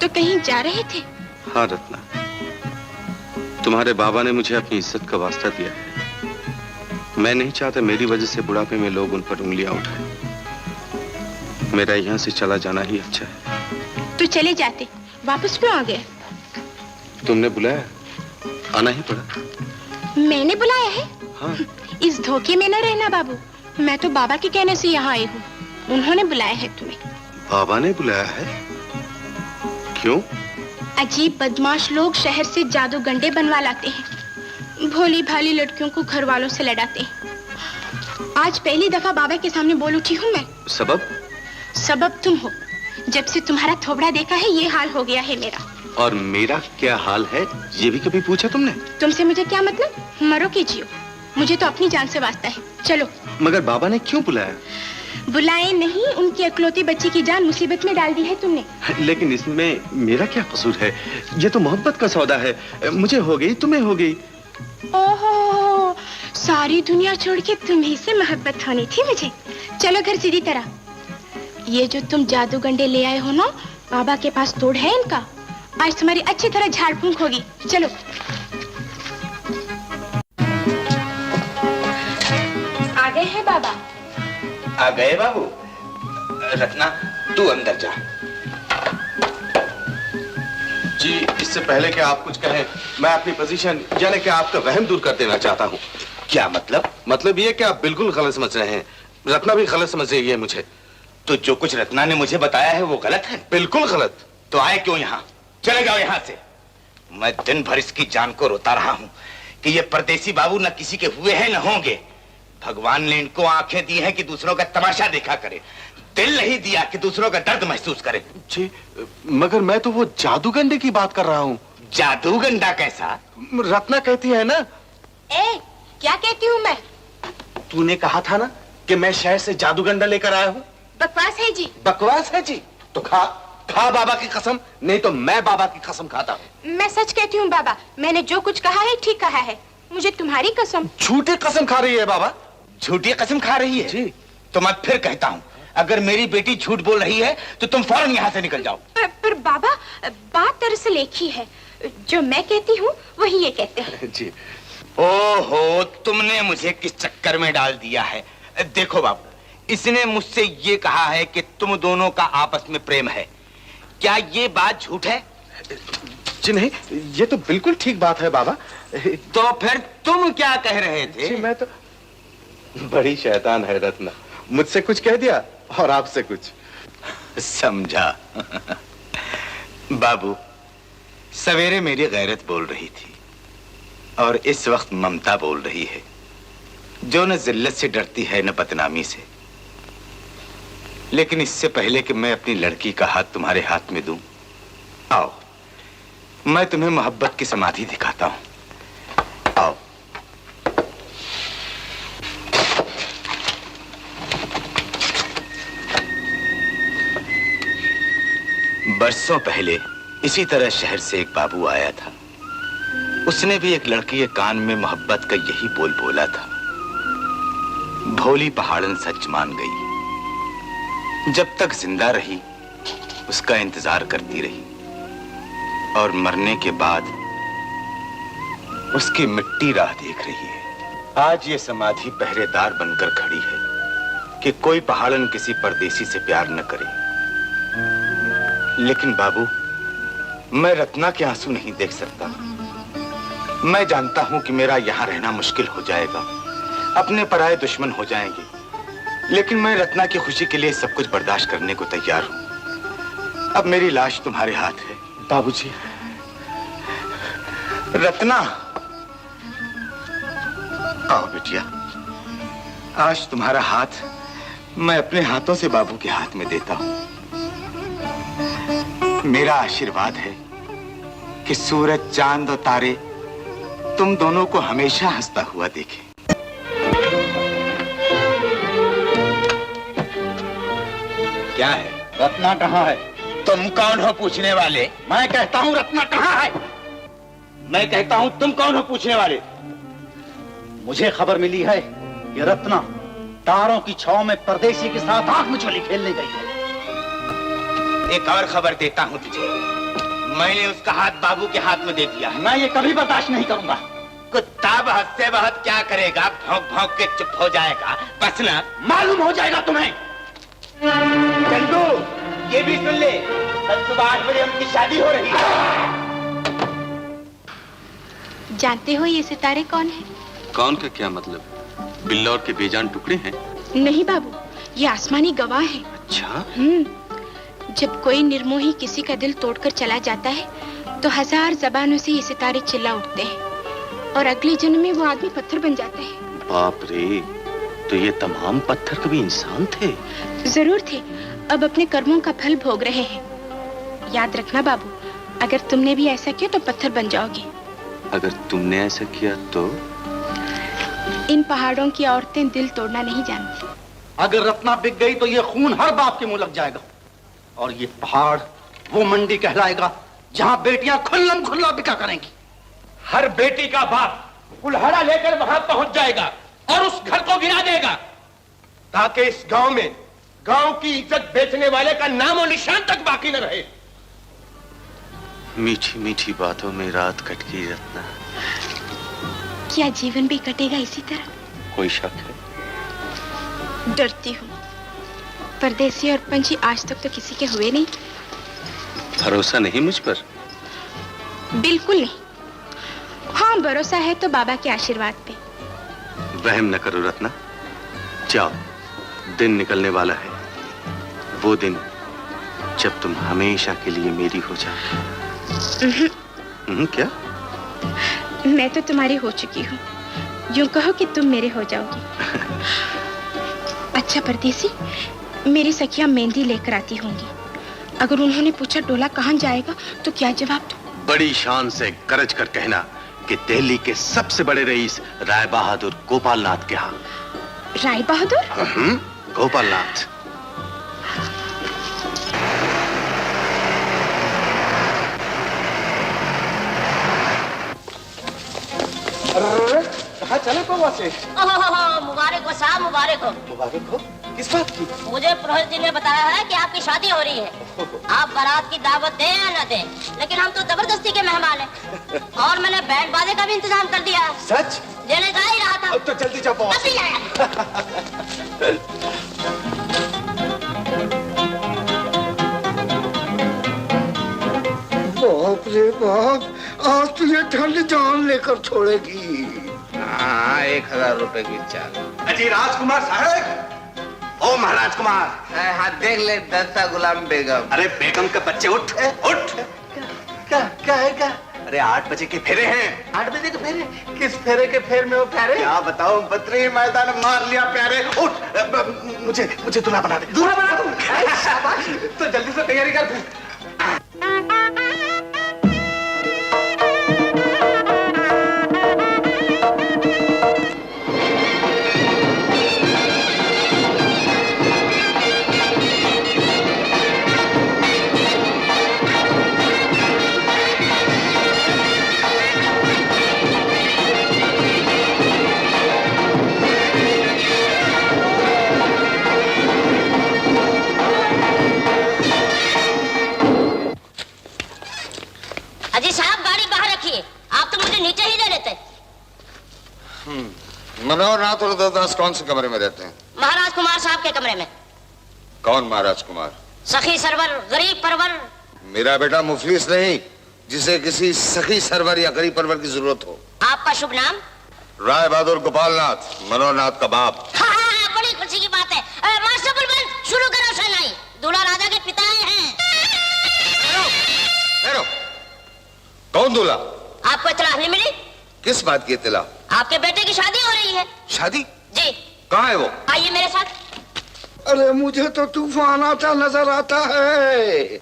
तो कहीं जा रहे थे? हाँ रत्ना, तुम्हारे बाबा ने मुझे अपनी इज्जत का वास्ता दिया है। मैं नहीं चाहता मेरी वजह से बुढ़ापे में लोग उन पर उंगलियां उठाएं। मेरा यहाँ से चला जाना ही अच्छा है। तो चले जाते, वापस क्यों आ गए? तुमने बुलाया, आना ही पड़ा। मैंने बुलाया है? हाँ। इस धोखे में न रहना बाबू, मैं तो बाबा के कहने से यहाँ आई हूँ। उन्होंने बुलाया है तुम्हें। बाबा ने बुलाया है? क्यों? अजीब बदमाश लोग शहर से जादू गंडे बनवा लाते हैं, भोली भाली लड़कियों को घर वालों से लड़ाते हैं। आज पहली दफा बाबा के सामने बोल उठी हूँ मैं। सबब? सबब तुम हो। जब से तुम्हारा थोबड़ा देखा है ये हाल हो गया है मेरा। और मेरा क्या हाल है ये भी कभी पूछा तुमने? तुमसे मुझे क्या मतलब? मरो कि जियो, मुझे तो अपनी जान से वास्ता है। चलो। मगर बाबा ने क्यों बुलाया? बुलाए नहीं, उनकी इकलौती बच्ची की जान मुसीबत में डाल दी है तुमने। लेकिन इसमें मेरा क्या कसूर है? ये तो मोहब्बत का सौदा है। मुझे हो गई, तुम्हें हो गई। ओहो, सारी दुनिया छोड़ के तुम्हीं से मोहब्बत होनी थी मुझे। चलो घर सीधी तरह। ये जो तुम जादू गंडे ले आए हो ना, बाबा के पास तोड़ है इनका। आज तुम्हारी अच्छी तरह झाड़ फूंक होगी। चलो। आ गए हैं बाबा। आ गए बाबू। रत्ना तू अंदर जा। जी, इससे पहले कि आप कुछ कहें, मैं अपनी पोजीशन यानी कि आपका वहम दूर कर देना चाहता हूँ। क्या मतलब? मतलब ये कि आप बिल्कुल गलत समझ रहे हैं। रत्ना भी गलत समझ रही है मुझे। तो जो कुछ रत्ना ने मुझे बताया है वो गलत है? बिल्कुल गलत। तो आए क्यों यहाँ? चले जाओ यहाँ से। मैं दिन भर इसकी जान को रोता रहा हूँ कि ये परदेसी बाबू न किसी के हुए हैं न होंगे। भगवान ने इनको आंखें दी हैं कि दूसरों का तमाशा देखा करे, दिल नहीं दिया कि दूसरों का दर्द महसूस करे। जी, मगर मैं तो वो जादूगंडे की बात कर रहा हूँ। जादूगंडा कैसा? रत्ना कहती है ना। ए, क्या कहती हूँ मैं? तूने कहा था ना कि मैं शहर से जादूगंडा लेकर आया हूँ। बकवास है जी। बकवास है जी? तो खा बाबा की कसम, नहीं तो मैं बाबा की कसम खाता हूँ। मैं सच कहती हूँ बाबा, मैंने जो कुछ कहा है ठीक कहा है। मुझे तुम्हारी कसम। झूठी कसम खा रही है बाबा। झूठी कसम खा रही है जी? तो मैं फिर कहता हूँ, अगर मेरी बेटी झूठ बोल रही है तो तुम फौरन यहाँ से निकल जाओ। पर बाबा, बात दरअसल एक ही है। जो मैं कहती हूँ वही ये कहते हैं। जी। ओहो, तुमने मुझे किस चक्कर में डाल दिया है। देखो बाबू, इसने मुझसे ये कहा है कि तुम दोनों का आपस में प्रेम है। क्या ये बात झूठ है? जी नहीं, ये तो बिल्कुल ठीक बात है बाबा। तो फिर तुम क्या कह रहे थे? जी, मैं तो बड़ी शैतान है रत्ना। मुझसे कुछ कह दिया और आपसे कुछ। समझा। बाबू, सवेरे मेरी गैरत बोल रही थी और इस वक्त ममता बोल रही है, जो न जिल्लत से डरती है न बदनामी से। लेकिन इससे पहले कि मैं अपनी लड़की का हाथ तुम्हारे हाथ में दूं, आओ मैं तुम्हें मोहब्बत की समाधि दिखाता हूं। आओ। बरसों पहले इसी तरह शहर से एक बाबू आया था। उसने भी एक लड़की के कान में मोहब्बत का यही बोल बोला था। भोली पहाड़न सच मान गई। जब तक जिंदा रही उसका इंतजार करती रही और मरने के बाद उसकी मिट्टी राह देख रही है। आज ये समाधि पहरेदार बनकर खड़ी है कि कोई पहाड़न किसी परदेसी से प्यार न करे। लेकिन बाबू, मैं रत्ना के आंसू नहीं देख सकता। मैं जानता हूं कि मेरा यहां रहना मुश्किल हो जाएगा, अपने पराये दुश्मन हो जाएंगे, लेकिन मैं रत्ना की खुशी के लिए सब कुछ बर्दाश्त करने को तैयार हूं। अब मेरी लाश तुम्हारे हाथ है। बाबूजी। रत्ना, आओ बिटिया। आज तुम्हारा हाथ मैं अपने हाथों से बाबू के हाथ में देता हूं। मेरा आशीर्वाद है कि सूरज, चांद और तारे तुम दोनों को हमेशा हंसता हुआ देखें। क्या है? रत्ना कहाँ है? तुम कौन हो पूछने वाले? मैं कहता हूँ रत्ना कहाँ है? मैं कहता हूँ तुम कौन हो पूछने वाले? मुझे खबर मिली है कि रत्ना तारों की छांव में परदेसी के साथ आंख मिचौली खेलने गई है। एक और खबर देता हूँ तुझे, मैंने उसका हाथ बाबू के हाथ में दे दिया है। मैं ये कभी बर्दाश्त नहीं करूंगा। कुत्ता बहत से बहत क्या करेगा? भौंक भौंक के चुप हो जाएगा। बस ना मालूम हो जाएगा तुम्हें। चंदू, ये भी सुन ले, कल सुबह 8 बजे उनकी शादी हो रही है। जानते हो ये सितारे कौन है? कौन का क्या मतलब? बिल्लौर के बेजान टुकड़े हैं? नहीं बाबू, ये आसमानी गवाह है। अच्छा। जब कोई निर्मोही किसी का दिल तोड़कर चला जाता है तो 1000 जबानों से ये सितारे चिल्ला उठते हैं और अगले जन्म में वो आदमी पत्थर बन जाता है। बाप रे, तो ये तमाम पत्थर कभी इंसान थे? जरूर थे, अब अपने कर्मों का फल भोग रहे हैं। याद रखना बाबू, अगर तुमने भी ऐसा किया तो पत्थर बन जाओगे। अगर तुमने ऐसा किया तो? इन पहाड़ों की औरतें दिल तोड़ना नहीं जानती। अगर रत्ना बिक गई तो ये खून हर बाप के मुंह लग जाएगा, और ये पहाड़ वो मंडी कहलाएगा जहां बेटियां खुल्लम खुल्ला बिका करेंगी। हर बेटी का बाप कुल्हाड़ा लेकर वहां पहुंच जाएगा और उस घर को गिरा देगा, ताकि इस गांव में गांव की इज्जत बेचने वाले का नाम और निशान तक बाकी न रहे। मीठी मीठी बातों में रात कट गई रत्ना। क्या जीवन भी कटेगा इसी तरह? कोई शक है? डरती हूँ। परदेसी और पंछी आज तक तो किसी के हुए नहीं। भरोसा नहीं मुझ पर? बिल्कुल नहीं। हाँ, भरोसा है तो बाबा के आशीर्वाद पे। वहम न करो रत्ना, जाओ, दिन निकलने वाला है, वो दिन जब तुम हमेशा के लिए मेरी हो जाओ। क्या? मैं तो तुम्हारी हो चुकी हूँ, यूं कहो कि तुम मेरे हो जाओगी। अच्छा परदेसी, मेरी सखियां मेहंदी लेकर आती होंगी, अगर उन्होंने पूछा डोला कहाँ जाएगा तो क्या जवाब दूं? बड़ी शान से गरज कर कहना कि दिल्ली के सबसे बड़े रईस राय बहादुर गोपाल नाथ के यहाँ। राय बहादुर? गोपाल नाथ। कहाँ चले पौवा से? मुबारक हो साहब, मुबारक हो। मुबारक हो? किस बात की? मुझे पुरोहित जी ने बताया है कि आपकी शादी हो रही है। आप बारात की दावत दें या न दें, लेकिन हम तो जबरदस्ती के मेहमान हैं। और मैंने बैंड बाजे का भी इंतजाम कर दिया है। सच? देने जा ही रहा था। अब तो जल्दी जाओ पौवा से। बाप रे बाप, आज तो ये ठंड जान लेकर छोड़ेगी। हाँ, 1000 रुपए की चाल। अजी राजकुमार साहब, ओ महाराज कुमार। हाँ, देख ले दस्ता गुलाम बेगम। अरे बेगम के बच्चे उठ उठ। क्या है क्या? अरे 8 बजे के फेरे हैं। 8 बजे के फेरे? किस फेरे के फेर में वो प्यारे? क्या बताओ, बदरी मैदान मार लिया प्यारे। उठ, मुझे दूल्हा बना दे। दूल्हा बना दूं? शाबाश, तो जल्दी से तैयारी कर। अजी साहब, गाड़ी बाहर रखिए। आप तो मुझे नीचे ही ले लेते। मनोहर नाथ और देवदास कौन से कमरे में रहते हैं? महाराज कुमार साहब के कमरे में। कौन महाराज कुमार? सखी सरवर, गरीब परवर। मेरा बेटा मुफलिस नहीं, जिसे किसी सखी सरवर या गरीब परवर की जरूरत हो। आपका शुभ नाम? राय बहादुर गोपाल नाथ, मनोहर नाथ का बाप। हाँ, बड़ी खुशी की बात है। मास्टर बुलबुल, शुरू करो शहनाई। दूल्हा राजा के पिता हैं। ठहरो, कौन दूल्हा? आपको इत्तला नहीं मिली? किस बात की इत्तला? आपके बेटे की शादी हो रही है। शादी? जी। कहाँ है वो? आइए मेरे साथ। अरे मुझे तो तूफान आता नजर आता है।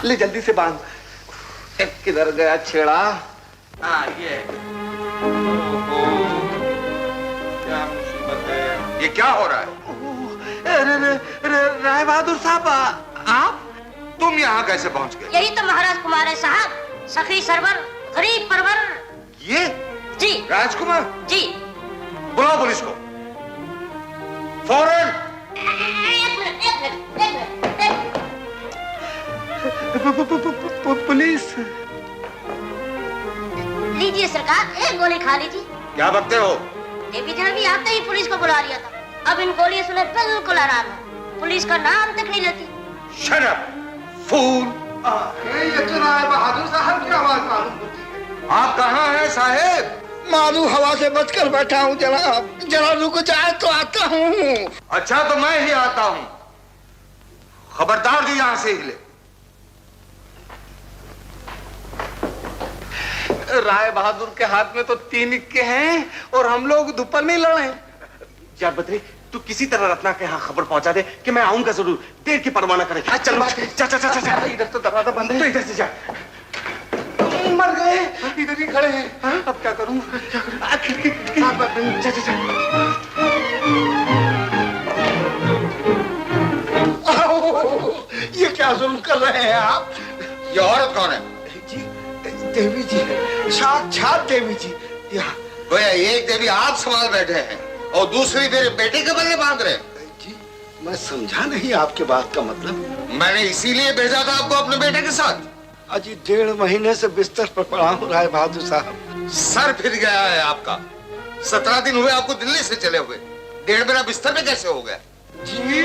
ले जल्दी से बांध। किधर गया छेड़ा? हाँ, ये क्या मुसीबत है? ये क्या हो रहा है? राय बहादुर साहब, आप? तुम यहाँ कैसे पहुँच गए? यही तो महाराज कुमार है साहब, सखी सरवर, गरीब परवर। ये? जी। राजकुमार? जी। बुलाओ पुलिस को फौरन। एक मिनट। पुलिस? लीजिए सरकार, एक गोली खा लीजिए। क्या बकते हो? देवी जन भी आते ही पुलिस को बुला लिया था। अब इन गोलियों से मैं बिल्कुल आराम है। पुलिस का नाम तक नहीं लेती। Shut up, fool! ये तो राय बहादुर साहब की आवाज मालूम होती है। आप कहाँ हैं साहेब? मालूम हवा से बचकर बैठा हूँ जनाब। जरा रुक जाए तो आता हूँ। अच्छा, तो मैं ही आता हूँ। खबरदार जो यहाँ से हिले। राय बहादुर के हाथ में तो 3 इक्के हैं और हम लोग धुप्पल में ही लड़े। यार बद्री, तू किसी तरह रत्ना के यहाँ खबर पहुंचा दे कि मैं आऊंगा जरूर, देर की परवाह न करे। चल बात कर, जा जा जा जा। इधर तो दरवाजा बंद है, तो इधर से जा। मर गए, इधर ही खड़े हैं। अब क्या करूं? जा जा जा। ये क्या जुल्म कर रहे हैं आप? ये औरत कौन है? जी, देवी जी, साक्षात देवी जी। यहाँ भैया एक देवी आप संभाल बैठे हैं और दूसरी मेरे बेटे के बल्ले बांध रहे। जी, मैं समझा नहीं आपके बात का मतलब। मैंने इसीलिए भेजा था आपको अपने बेटे के साथ। अजी 1.5 महीने से बिस्तर पर पड़ा हूँ राय बहादुर साहब। सर फिर गया है आपका। 17 दिन हुए आपको दिल्ली से चले हुए, 1.5 महीना बिस्तर में कैसे हो गया? जी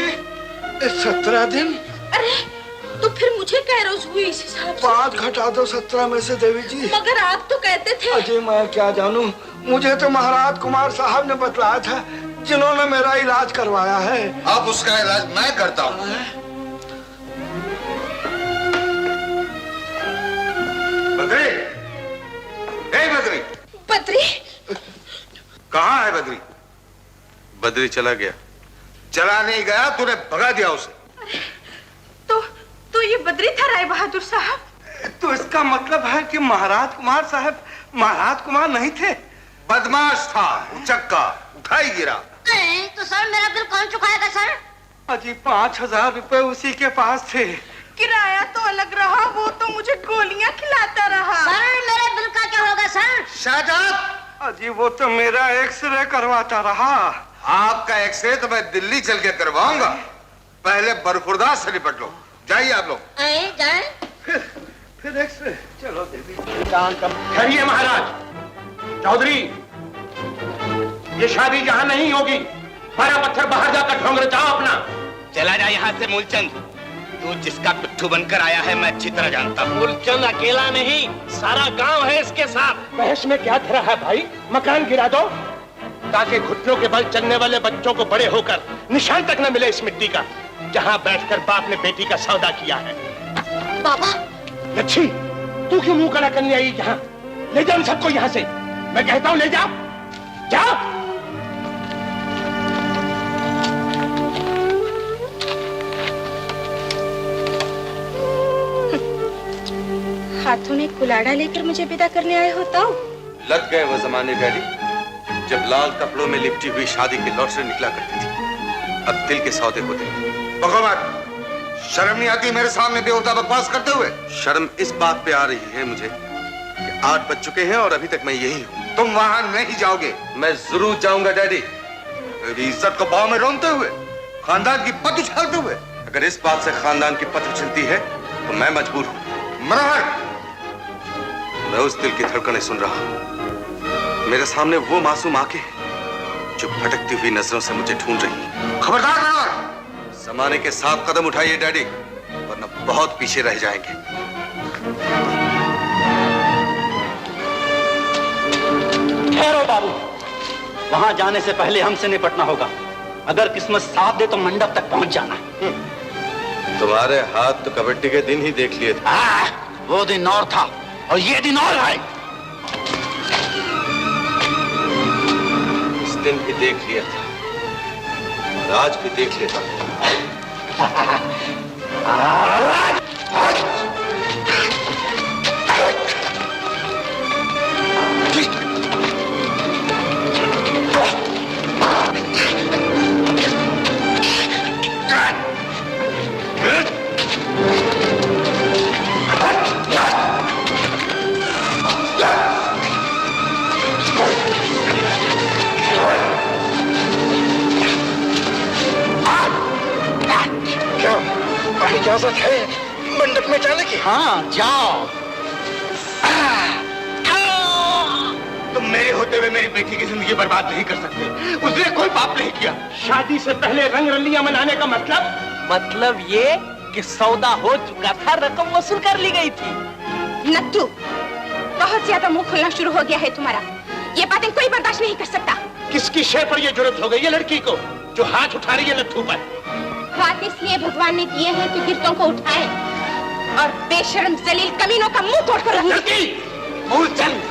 17 दिन। अरे तो फिर मुझे क्या रोज हुई इस हिसाब से? 5 घटा दो 17 में से देवी जी। मगर आप तो कहते थे। अजय मैं क्या जानूं, मुझे तो महाराज कुमार साहब ने बतलाया था, जिन्होंने मेरा इलाज करवाया है। अब उसका इलाज मैं करता हूँ। बद्री, ए बद्री। बद्री? कहाँ है बद्री? बद्री चला गया। चला नहीं गया, तूने भगा दिया उसे। तो ये बद्री था राय बहादुर साहब? तो इसका मतलब है कि महाराज कुमार साहब महाराज कुमार नहीं थे? बदमाश था, उचक्का, उठा ही गिरा। तो सर मेरा बिल कौन चुकाएगा सर? अजी 5000 रुपए उसी के पास थे। किराया तो अलग रहा, वो तो मुझे गोलियां खिलाता रहा। सर मेरे बिल का क्या होगा सर? Shut up! अजी वो तो मेरा एक्सरे करवाता रहा। आपका एक्सरे तो मैं दिल्ली चल के करवाऊंगा, पहले बरखुरदार से निपट लो। जाइए आप लोग। जाए फिर एक्सरे। चलो देवी। खैरिए महाराज। चौधरी, ये शादी यहाँ नहीं होगी। 12 पत्थर बाहर जाकर ढोंग रचाओ अपना। चला जा यहाँ से मूलचंद। तू जिसका पिट्ठू बनकर आया है मैं अच्छी तरह जानता हूँ। मूलचंद अकेला नहीं, सारा गांव है इसके साथ। बहस में क्या धरा है भाई? मकान गिरा दो ताकि घुटनों के बल चलने वाले बच्चों को बड़े होकर निशान तक न मिले इस मिट्टी का, जहाँ बैठकर बाप ने बेटी का सौदा किया है। बाबा। लच्छी, तू क्यों मुंह काला करने आई यहाँ? ले जाओ सबको यहाँ से। मैं कहता हूँ ले जाओ, जाओ। हाथों में कुलाड़ा लेकर मुझे विदा करने आए हो तो? लग गए वो जमाने डैडी, जब लाल कपड़ों में लिपटी हुई शादी की लॉटरी निकला करती थी। अब दिल के सौदे होते हैं। भगवान, शर्म नहीं आती मेरे सामने बेहुदा बकवास करते हुए? शर्म इस बात पे आ रही है मुझे कि 8 बज चुके हैं और अभी तक मैं यही हूँ। तुम वहां नहीं जाओगे? मैं जरूर जाऊंगा डैडी। मेरी इज्जत को पांव में रोनते हुए, खानदान की पत उछालते हुए। अगर इस बात से खानदान की पत उछलती है तो मैं मजबूर हूँ। मनोहर, मैं उस दिल की धड़कनें सुन रहा हूँ। मेरे सामने वो मासूम आंखें जो भटकती हुई नजरों से मुझे ढूंढ रही हैं। खबरदार मनोहर! जमाने के साथ कदम उठाइए डैडी, वरना बहुत पीछे रह जाएंगे। ठहरो बाबू, वहां जाने से पहले हमसे निपटना होगा। अगर किस्मत साथ दे तो मंडप तक पहुंच जाना। तुम्हारे हाथ तो कबड्डी के दिन ही देख लिए थे। वो दिन और था और ये दिन और है। उस दिन भी देख लिया था और आज भी देख लेता हूं। इजाजत है मंडप में जाने की? हाँ जाओ। तुम मेरे होते हुए मेरी बेटी की जिंदगी बर्बाद नहीं कर सकते। उसने कोई पाप नहीं किया। शादी से पहले रंग रलियां मनाने का मतलब ये कि सौदा हो चुका था, रकम वसूल कर ली गई थी। नत्थू, बहुत ज्यादा मुंह खुलना शुरू हो गया है तुम्हारा। ये बातें कोई बर्दाश्त नहीं कर सकता। किसकी शय पर ये जरूरत हो गई है लड़की को जो हाथ उठा रही है नत्थू पर? हाथ इसलिए भगवान ने दिए हैं कि गिरतों को उठाए और बेशर्म जलील कमीनों का मुंह तोड़कर रखें। मूलचंद,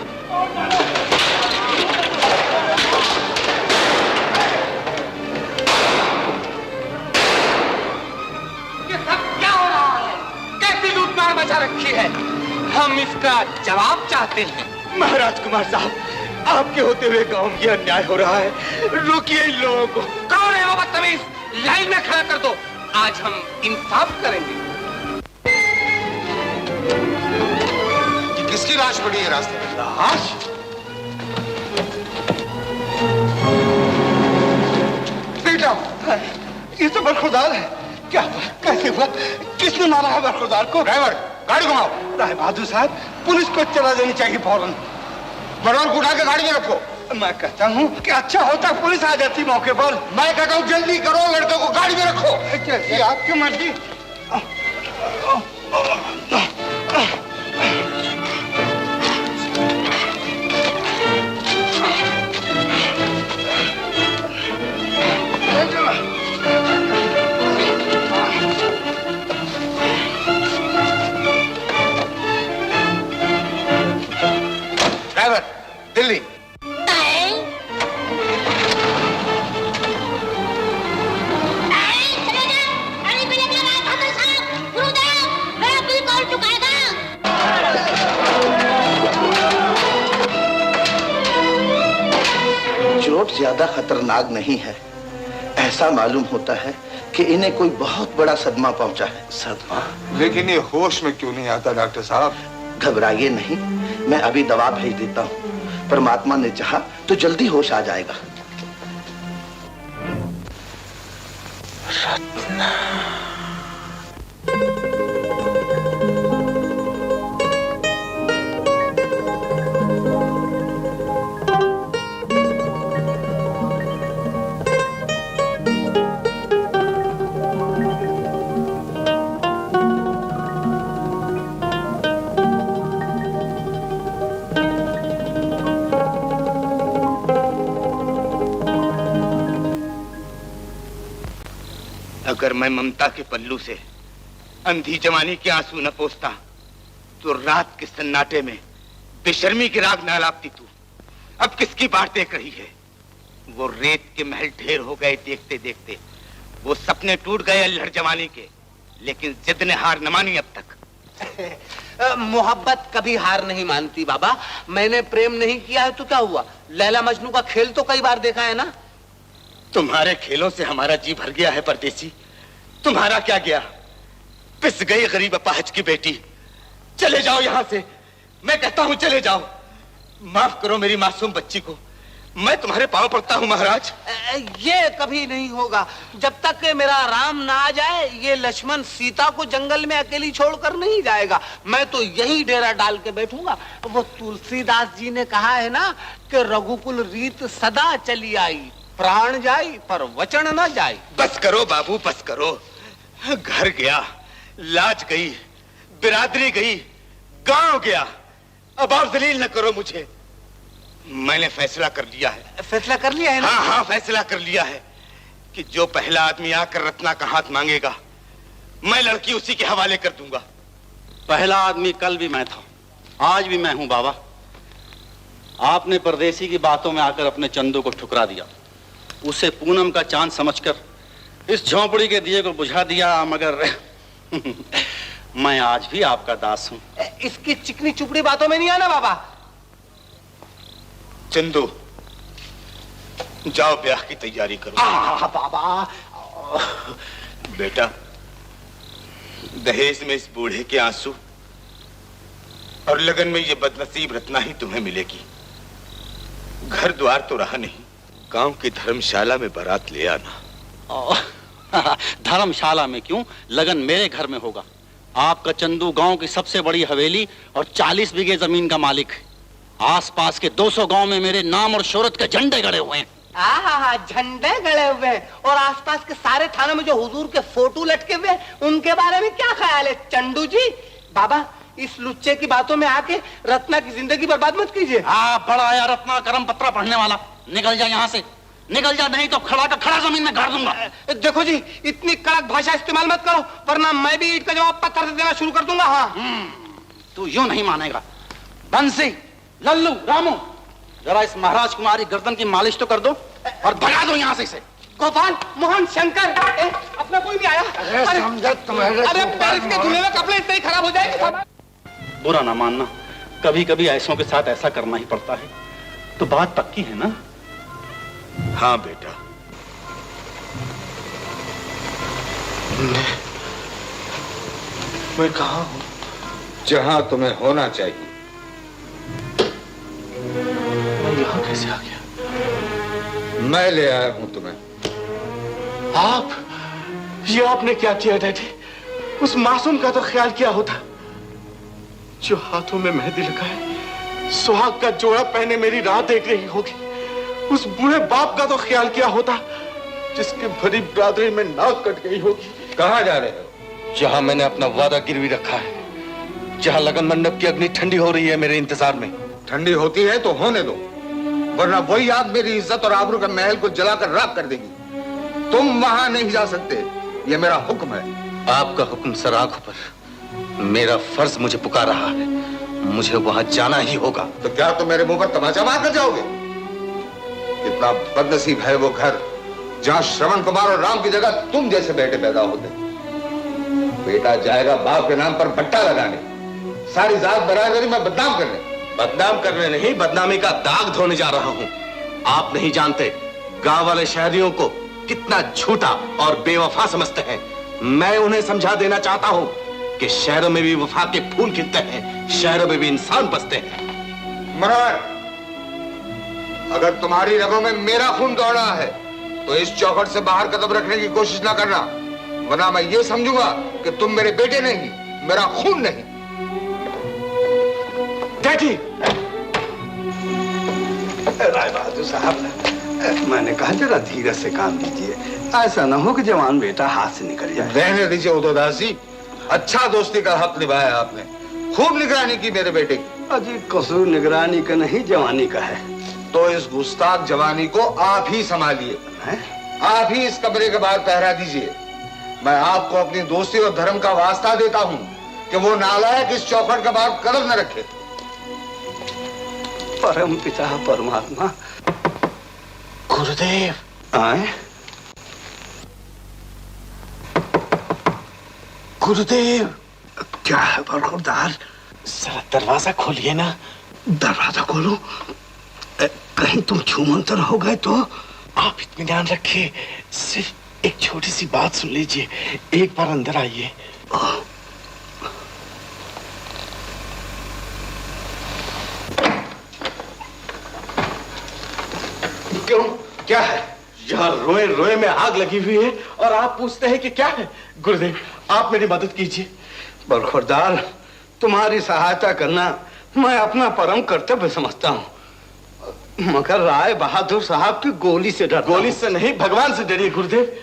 इसका जवाब चाहते हैं? महाराज कुमार साहब, आपके होते हुए गांव में अन्याय हो रहा है, रोकिए इन लोगों को। कौन है वो बदतमीज? लाइन में खड़ा कर दो, आज हम इंसाफ करेंगे। ये किसकी लाश पड़ी है रास्ते में? लाश? बेटा, ये तो बरखुरदार है। क्या कैसे हुआ? किसने मारा है बरखुरदार को? ड्राइवर, गाड़ी घुमाओ। राय बहादुर साहब, पुलिस को चला देनी चाहिए फौरन। बरौन को उठा के गाड़ी में रखो। मैं कहता हूँ कि अच्छा होता पुलिस आ जाती मौके पर। मैं कहता हूँ जल्दी करो, लड़के को गाड़ी में रखो। जैसे आपकी मर्जी। ड्राइवर, दिल्ली। चोट ज्यादा खतरनाक नहीं है। ऐसा मालूम होता है कि इन्हें कोई बहुत बड़ा सदमा पहुंचा है। सदमा? लेकिन ये होश में क्यों नहीं आता डॉक्टर साहब? घबराइए नहीं, मैं अभी दवा भेज देता हूँ। परमात्मा ने चाहा तो जल्दी होश आ जाएगा। रत्ना। अगर मैं ममता के पल्लू से अंधी जवानी के आंसू न पोंछता तो रात के सन्नाटे में बेशर्मी की राग न अलापती तू। अब किसकी बात देख रही है? वो रेत के महल ढेर हो गए देखते देखते, वो सपने टूट गए अल्हड़ जवानी के, लेकिन जिद ने हार न मानी अब तक। मोहब्बत कभी हार नहीं मानती बाबा। मैंने प्रेम नहीं किया है तो क्या हुआ? लैला मजनू का खेल तो कई बार देखा है ना। तुम्हारे खेलों से हमारा जी भर गया है परदेसी। तुम्हारा क्या गया? पिस गई गरीब अपाहज की बेटी। चले जाओ यहां से, मैं कहता हूं चले जाओ। माफ करो मेरी मासूम बच्ची को, मैं तुम्हारे पांव पड़ता हूं महाराज। ये कभी नहीं होगा। जब तक कि मेरा राम ना आ जाए, ये लक्ष्मण सीता को जंगल में अकेली छोड़कर नहीं जाएगा। मैं तो यही डेरा डाल के बैठूंगा। वो तुलसीदास जी ने कहा है ना कि रघुकुल रीत सदा चली आई, प्राण जाई पर वचन न जाई। बस करो बाबू, बस करो। घर गया, लाज गई, बिरादरी गई, गांव गया। अब आप जलील न करो मुझे। मैंने फैसला कर लिया है। फैसला कर लिया है ना? हाँ हाँ, फैसला कर लिया है कि जो पहला आदमी आकर रत्ना का हाथ मांगेगा, मैं लड़की उसी के हवाले कर दूंगा। पहला आदमी कल भी मैं था, आज भी मैं हूं बाबा। आपने परदेसी की बातों में आकर अपने चंदू को ठुकरा दिया, उसे पूनम का चांद समझकर इस झोंपड़ी के दिए को बुझा दिया, मगर मैं आज भी आपका दास हूं। इसकी चिकनी चुपड़ी बातों में नहीं आना बाबा। चंदू, जाओ ब्याह की तैयारी करो। बाबा। बेटा, दहेज में इस बूढ़े के आंसू और लगन में ये बदनसीब रत्ना ही तुम्हें मिलेगी। घर द्वार तो रहा नहीं, गांव की धर्मशाला में बारात ले आना। धर्मशाला में क्यों, लगन मेरे घर में होगा। आपका चंदू गांव की सबसे बड़ी हवेली और 40 बीघे जमीन का मालिक है। आसपास के 200 गांव में मेरे नाम और शोहरत के झंडे गड़े हुए हैं। झंडे गड़े हुए हैं। और आसपास के सारे थानों में जो हुजूर के फोटो लटके हुए हैं, उनके बारे में क्या ख्याल है चंदू जी? बाबा, इस लुच्चे की बातों में आके रत्ना की जिंदगी बर्बाद मत कीजिए। बड़ा आया रत्ना करम पत्रा पढ़ने वाला, निकल जा यहाँ से, निकल जा, नहीं तो खड़ा का खड़ा जमीन में गाड़ दूंगा। देखो जी, इतनी कड़क भाषा इस्तेमाल मत करो, वरना मैं भी ईंट का जवाब पत्थर से देना शुरू कर दूंगा। हाँ, तू यूं नहीं मानेगा। बंसी, लल्लू, रामू, जरा इस महाराज कुमारी गर्दन की मालिश तो कर दो और भगा दो यहाँ से इसे। गोपाल, मोहन, शंकर, अपना कोई भी आया? अरे समझा तुम्हारे। अरे बारिश के धुले में कपड़े इतने ही खराब हो जाएंगे। बुरा ना मानना, कभी कभी ऐसों के साथ ऐसा करना ही पड़ता है। तो बात पक्की है ना? हाँ बेटा। मैं कहाँ हूँ? जहां तुम्हें होना चाहिए। मैं यहाँ कैसे आ गया? मैं ले आया हूं तुम्हें। आप? ये आपने क्या किया डैडी? उस मासूम का तो ख्याल किया होता जो हाथों में मेहंदी लगाए, सुहाग का जोड़ा पहने मेरी राह देख रही होगी। उस बूढ़े बाप का तो ख्याल किया होता जिसकी भरी बिरादरी में नाक कट गई होगी। कहां जा रहे हो? जहां मैंने अपना वादा गिरवी रखा है, जहां लगन मंडप की अग्नि ठंडी हो रही है मेरे इंतजार में। ठंडी होती है तो होने दो, वरना वही आग मेरी इज्जत और आबरू का महल को जलाकर राख कर देगी। तुम वहां नहीं जा सकते, यह मेरा हुक्म है। आपका हुक्म सर आंखों पर, मेरा फर्ज मुझे पुकार रहा है, मुझे वहां जाना ही होगा। तो क्या तुम मेरे मुंह पर तमाचा मार कर जाओगे? कितना बदनसीब है वो घर जहां श्रवण कुमार और राम की जगह तुम जैसे बेटे पैदा होते। बेटा जाएगा बाप के नाम पर भट्टा लगाने, सारी जात बरादरी में बदनाम करने। बदनाम करने नहीं, बदनामी का दाग धोने जा रहा हूं। आप नहीं जानते गांव वाले शहरियों को कितना झूठा और बेवफा समझते हैं। मैं उन्हें समझा देना चाहता हूं कि शहरों में भी वफा के फूल खिलते हैं, शहरों में भी इंसान बसते हैं। मनोहर, अगर तुम्हारी रगों में मेरा खून दौड़ा है तो इस चौखट से बाहर कदम रखने की कोशिश ना करना, वरना मैं ये समझूंगा कि तुम मेरे बेटे नहीं, मेरा खून नहीं। डैडी! राय बहादुर साहब, मैंने कहा जरा धीरे से काम लीजिए, ऐसा ना हो कि जवान बेटा हाथ से निकल जाए। रहने दीजिए उदयदास जी, अच्छा दोस्ती का हक निभाया आपने, खूब निगरानी की मेरे बेटे की। अजी कसूर निगरानी का नहीं, जवानी का है। तो इस गुस्ताख जवानी को आप ही संभालिए, आप ही इस कमरे के बाहर पहरा दीजिए। मैं आपको अपनी दोस्ती और धर्म का वास्ता देता हूं कि वो नालायक इस चौखट के बाहर कदम न रखे। परम पिता परमात्मा। गुरुदेव! आए? गुरुदेव! क्या है बरखुरदार? जरा दरवाजा खोलिए ना। दरवाजा खोलो? कहीं तुम छूमंतर हो गए तो? आप इत्मीनान रखिए, सिर्फ एक छोटी सी बात सुन लीजिए। एक बार अंदर आइए। क्यों, क्या है? यहाँ रोए रोए में आग लगी हुई है और आप पूछते हैं कि क्या है? गुरुदेव, आप मेरी मदद कीजिए। बरखुरदार, तुम्हारी सहायता करना मैं अपना परम कर्तव्य समझता हूँ, मगर राय बहादुर साहब की गोली से डर। गोली से नहीं, भगवान से डरिए गुरुदेव।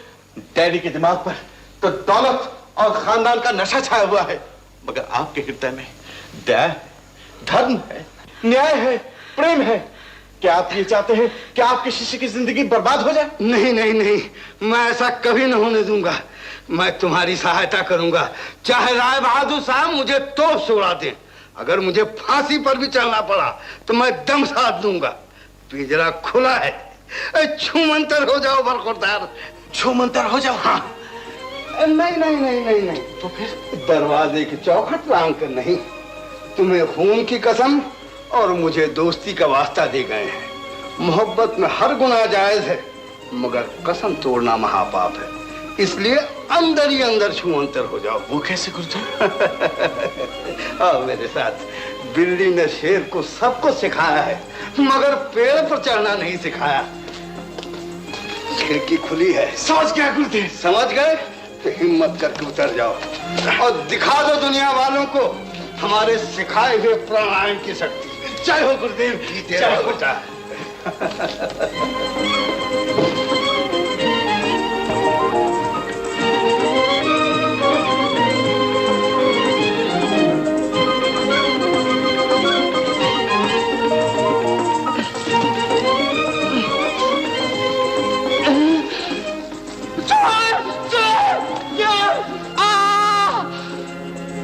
डैडी के दिमाग पर तो दौलत और खानदान का नशा छाया हुआ है, मगर आपके हृदय में दया, धर्म है, न्याय है, प्रेम है। क्या आप ये चाहते हैं कि आपके शिष्य की जिंदगी बर्बाद हो जाए? नहीं नहीं नहीं, मैं ऐसा कभी न होने दूंगा। मैं तुम्हारी सहायता करूंगा, चाहे राय बहादुर साहब मुझे तोप सुड़ा दें। अगर मुझे फांसी पर भी चलना पड़ा तो मैं दम साध दूंगा। पिंजरा खुला है, छूमंतर हो जाओ बरखुरदार। छूमंतर हो जाओ? हाँ। नहीं नहीं नहीं नहीं नहीं, तो फिर दरवाजे की चौखट लांग कर नहीं। तुम्हें खून की कसम और मुझे दोस्ती का वास्ता दे गए हैं। मोहब्बत में हर गुनाह जायज है, मगर कसम तोड़ना महापाप है। इसलिए अंदर ही अंदर छूमंतर हो जाओ। वो कैसे गुरुदेव? आओ मेरे साथ। बिल्ली ने शेर को सब कुछ सिखाया है, मगर पेड़ पर चढ़ना नहीं सिखाया। खिड़की खुली है। समझ गया गुरुदेव। समझ गए तो हिम्मत करके उतर जाओ और दिखा दो दुनिया वालों को हमारे सिखाए हुए प्राणायाम की शक्ति। जय हो गुरुदेव। जय हो बेटा।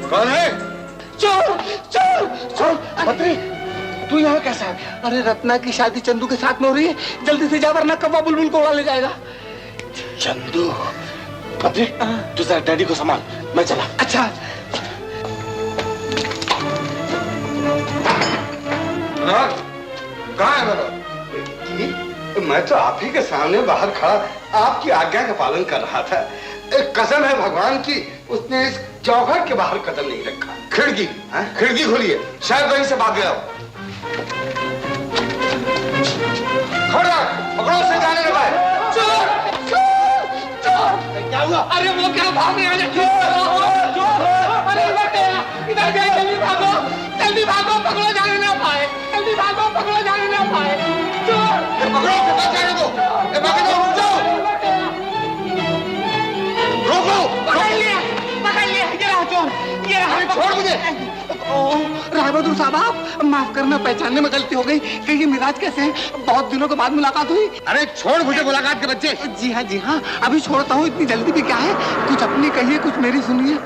कौन है? चोर चोर चोर! बद्री, तू यहाँ कैसे आ गया? अरे रत्ना की शादी चंदू के साथ में हो रही है, जल्दी से जा वरना कौवा बुलबुल को उड़ा ले जाएगा। चंदू! बद्री, तू जरा डैडी को संभाल, मैं चला। अच्छा। मनोहर, कहाँ है मनोहर? मैं तो आप ही के सामने बाहर खड़ा आपकी आज्ञा का पालन कर रहा था। एक कसम है भगवान की, उसने इस चौखट के बाहर कदम नहीं रखा। खिड़की खोलिए, शायद वहीं से भाग गया हो। खड़ा पकड़ो, से जाने लगा है। चोर! क्या हुआ? अरे वो क्या भागने वाले अरे इधर गए, जल्दी भागो, पकड़ो जाने ना पाए, जल्दी भागो, पकड़ो जाने ना पाए। चोर! पकड़ो, जाने दो, रुक जाओ, रोको, पकड़ लिया, ये रहा चोर, ये रहा। छोड़ मुझे। राय बहादुर साहब, आप माफ करना, पहचानने में गलती हो गई। कहिए मिराज कैसे हैं? बहुत दिनों के बाद मुलाकात हुई। अरे छोड़ मुझे मुलाकात के बच्चे। जी हाँ, अभी छोड़ता हूँ, इतनी जल्दी भी क्या है? कुछ अपनी कहिए, कुछ मेरी सुनिए।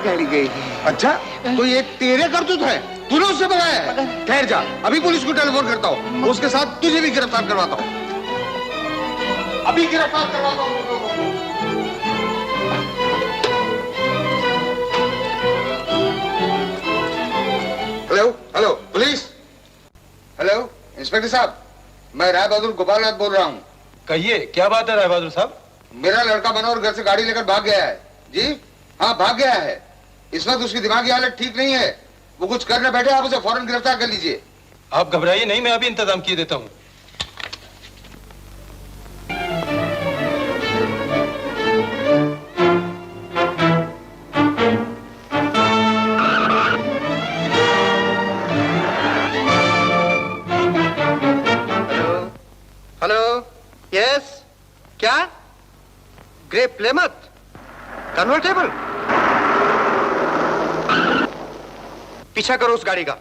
गाड़ी गई। अच्छा, तो ये तेरे करतूत है? तूने उससे बताया है? ठहर जा, अभी पुलिस को टेलीफोन करता हूँ, उसके साथ तुझे भी गिरफ्तार करवाता हूँ। अभी गिरफ्तार करवाता हूँ। Hello police. हेलो इंस्पेक्टर साहब, मैं राय बहादुर गोपालनाथ बोल रहा हूँ। कहिए, क्या बात है राय बहादुर साहब? मेरा लड़का मनोहर घर से गाड़ी लेकर भाग गया है। जी हाँ, भाग गया है। इस वक्त उसकी दिमागी हालत ठीक नहीं है, वो कुछ करने बैठे, आप उसे फौरन गिरफ्तार कर लीजिए। आप घबराइए नहीं, मैं अभी इंतजाम किए देता हूँ। हेलो, यस, क्या? Grey Plymouth convertible? पीछा करो उस गाड़ी का।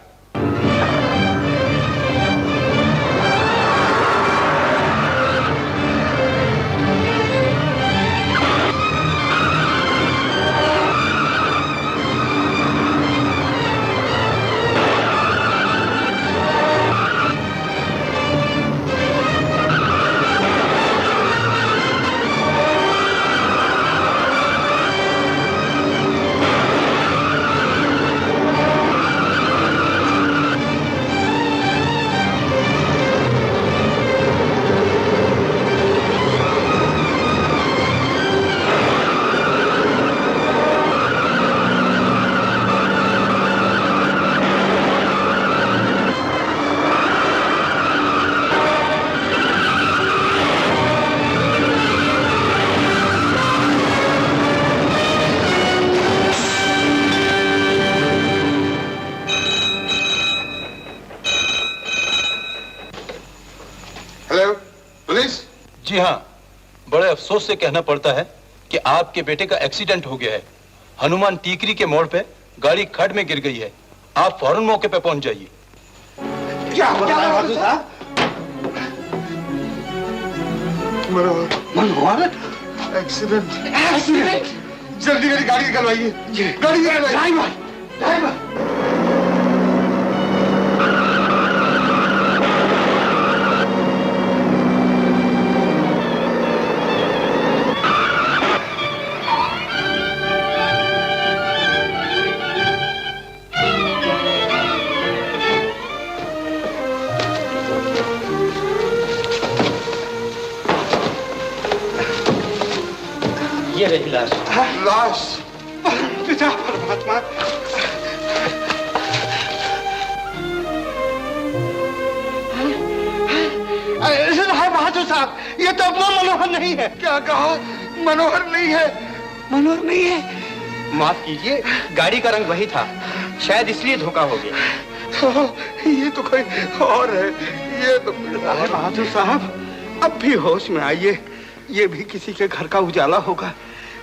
जी हाँ, बड़े अफसोस से कहना पड़ता है कि आपके बेटे का एक्सीडेंट हो गया है। हनुमान टीकरी के मोड़ पे गाड़ी खड्ड में गिर गई है। आप फौरन मौके पे पहुंच जाइए। क्या बहादुर साहब? मनोहर एक्सीडेंट। जल्दी मेरी गाड़ी निकलवाइए, गाड़ी निकलवाइए। ड्राइवर ये रही लाश। लाश? पिता परमात्मा, राय बहादुर साहब, ये तो अपना मनोहर नहीं है। क्या कहा? मनोहर नहीं है? मनोहर नहीं है? माफ कीजिए, गाड़ी का रंग वही था, शायद इसलिए धोखा हो गया। ये तो कोई और है। ये तो राय बहादुर साहब, अब भी होश में आइए। ये भी किसी के घर का उजाला होगा,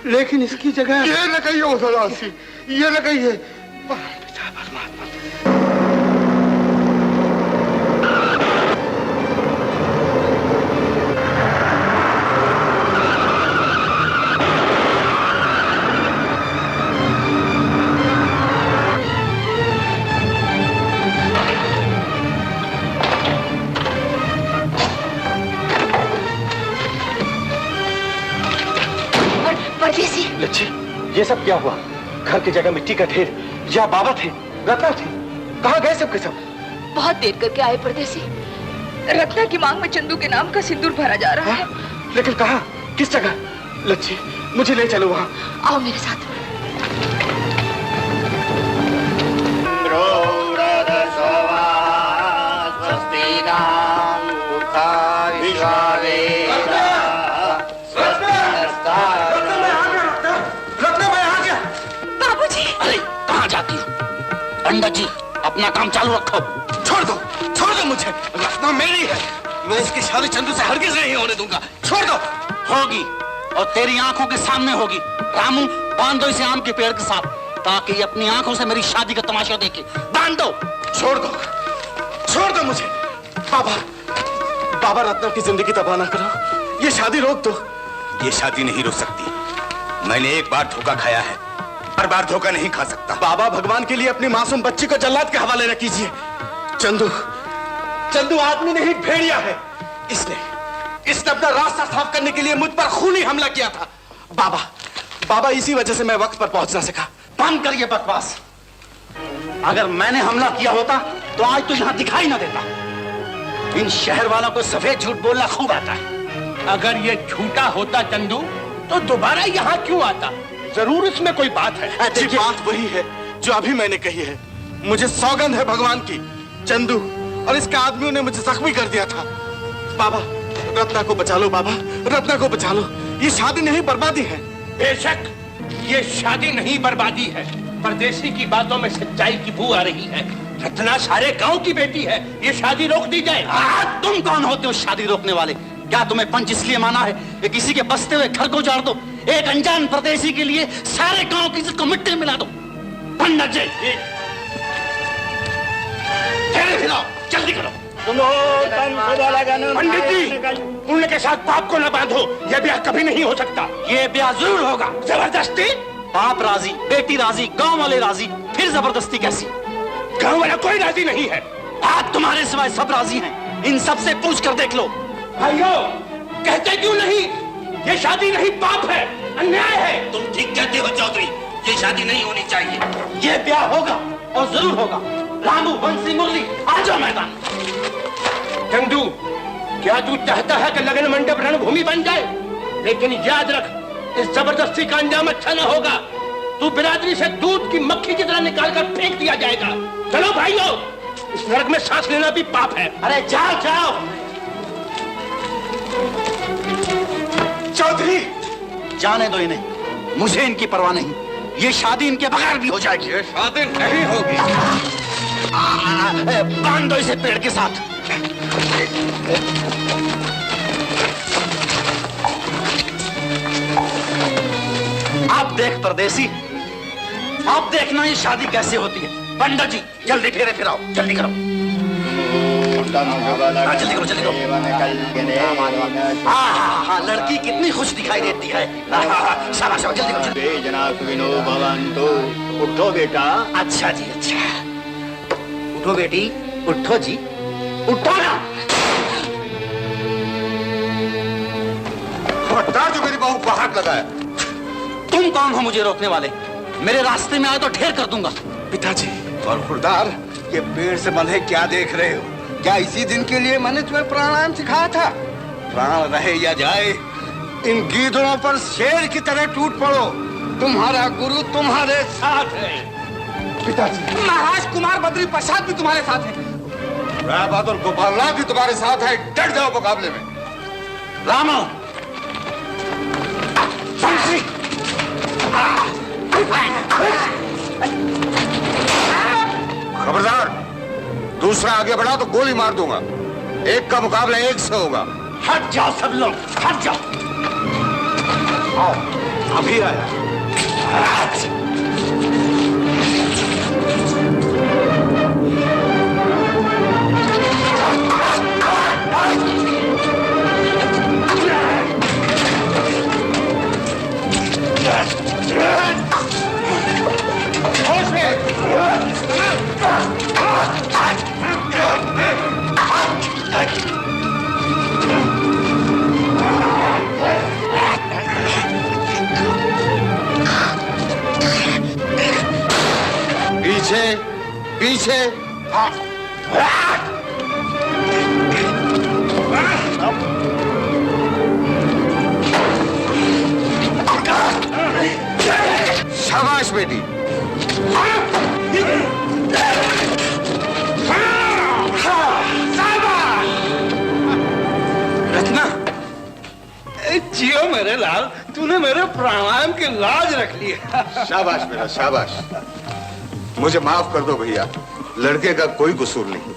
लेकिन इसकी जगह ये न कहिए उदासी, ये न कहिए। पिता परमात्मा, लच्छी, ये सब क्या हुआ? घर की जगह मिट्टी का ढेर, या बाबा थे, रत्ना थे, कहाँ गए सब के सब? बहुत देर करके आए परदेसी। रत्ना की मांग में चंदू के नाम का सिंदूर भरा जा रहा है। लेकिन कहाँ, किस जगह? लच्छी, मुझे ले चलो वहाँ। आओ मेरे साथ। बाबूजी। अरे कहाँ जाती हो? पंडित जी, अपना काम चालू रखो। छोड़ दो मुझे। रत्ना मेरी है, मैं इसकी शादी चंदू से हरगिज नहीं होने दूंगा। छोड़ दो। होगी, और तेरी आंखों के सामने होगी। रामू, बांध दो इसे आम के पेड़ के साथ, ताकि ये अपनी आंखों से मेरी शादी का तमाशा देखे। बांध दो। छोड़ दो मुझे। बाबा रत्ना की जिंदगी तबाह ना करो, ये शादी रोक दो। ये शादी नहीं रुक सकती। मैंने एक बार धोखा खाया है, हर बार धोखा नहीं खा सकता। बाबा, भगवान के लिए अपनी मासूम बच्ची को जल्लाद के हवाले न कीजिए। चंदू आदमी नहीं, भेड़िया है। इसने अपना रास्ता साफ करने के लिए मुझ पर खूनी हमला किया था। बाबा, इसी वजह से मैं वक्त पर पहुंच ना सका। बंद करिए बकवास। अगर मैंने हमला किया होता तो आज तो यहाँ दिखाई ना देता। इन शहर वालों को सफेद झूठ बोलना खूब आता है। अगर ये झूठा होता चंदू, तो दोबारा यहाँ क्यों आता? जरूर इसमें कोई बात है। देखिए, बात वही है जो अभी मैंने कही है। मुझे सौगंध है भगवान की, चंदू और इसके आदमियों ने मुझे जख्मी कर दिया था। बाबा, रत्ना को बचा लो। बाबा, रत्ना को बचा लो। ये शादी नहीं, बर्बादी है। बेशक ये शादी नहीं, बर्बादी है। परदेसी की बातों में सच्चाई की बू आ रही है। रत्ना सारे गांव की बेटी है, ये शादी रोक दी जाए। तुम कौन होते हो शादी रोकने वाले? क्या तुम्हें पंच इसलिए माना है कि किसी के बसते हुए घर को उजाड़ दो? एक अनजान परदेसी के लिए सारे गांव की इज्जत को मिट्टी में मिला दो। पंडित जी, जल्दी करो। पंडित जी, पुण्य के साथ पाप को न बांधो। यह ब्याह कभी नहीं हो सकता। ये ब्याह जरूर होगा। जबरदस्ती? बाप राजी, बेटी राजी, गांव वाले राजी, फिर जबरदस्ती कैसी? गांव वाला कोई राजी नहीं है। आज तुम्हारे सिवाय सब राजी हैं। इन सब से पूछ कर देख लो। भाइयों, कहते क्यों नहीं? ये शादी नहीं, पाप है, अन्याय है। तुम ठीक कहते हो चौधरी, ये शादी नहीं होनी चाहिए। ये ब्याह होगा और जरूर होगा। रामू, बंसी, मुरली, आ जाओ मैदान। चंदू, क्या तू चाहता है कि लगन मंडप रणभूमि बन जाए? लेकिन याद रख, इस जबरदस्ती का अंजाम अच्छा न होगा। तू बिरादरी से दूध की मक्खी की तरह निकालकर फेंक दिया जाएगा। चलो भाइयों, इस नरक में सांस लेना भी पाप है। अरे जाओ जाओ। चौधरी, जाने दो इन्हें, मुझे इनकी परवाह नहीं। ये शादी इनके बगैर भी हो जाएगी। ये शादी नहीं होगी। बांध दो इसे पेड़ के साथ। अब देख परदेसी, अब देखना ये शादी कैसे होती है। पंडित जी, जल्दी फेरे फिराओ, जल्दी करो। जल्दी करो, जल्दी करो। हाँ, लड़की कितनी खुश दिखाई देती है। शाबाश, जल्दी करो। उठो बेटा। अच्छा जी, अच्छा। उठो बेटी, उठो जी, उठो ना। खबरदार जो मेरी बहू को हाथ लगाया। तुम कौन हो मुझे रोकने वाले? मेरे रास्ते में आए तो ढेर कर दूंगा। पिताजी। और खुरदार, ये पेड़ से बंधे क्या देख रहे हो? क्या इसी दिन के लिए मैंने तुम्हें प्राणायाम सिखाया था? प्राण रहे या जाए, इन गीदड़ों पर शेर की तरह टूट पड़ो। तुम्हारा गुरु तुम्हारे साथ है। पिताजी। महाराज, कुमार बद्री प्रसाद भी तुम्हारे साथ है। राय बहादुर गोपालनाथ भी तुम्हारे साथ है। डट जाओ मुकाबले में। रामो, बंसी। खबरदार, दूसरा आगे बढ़ा तो गोली मार दूंगा। एक का मुकाबला एक से होगा। हट जाओ सब लोग, हट जाओ। आओ, अभी आया। पीछे पीछे। मेरे लाल, तूने मेरे प्राणायाम की लाज रख ली। शाबाश बेटा शाबाश। मुझे माफ कर दो भैया, लड़के का कोई कसूर नहीं।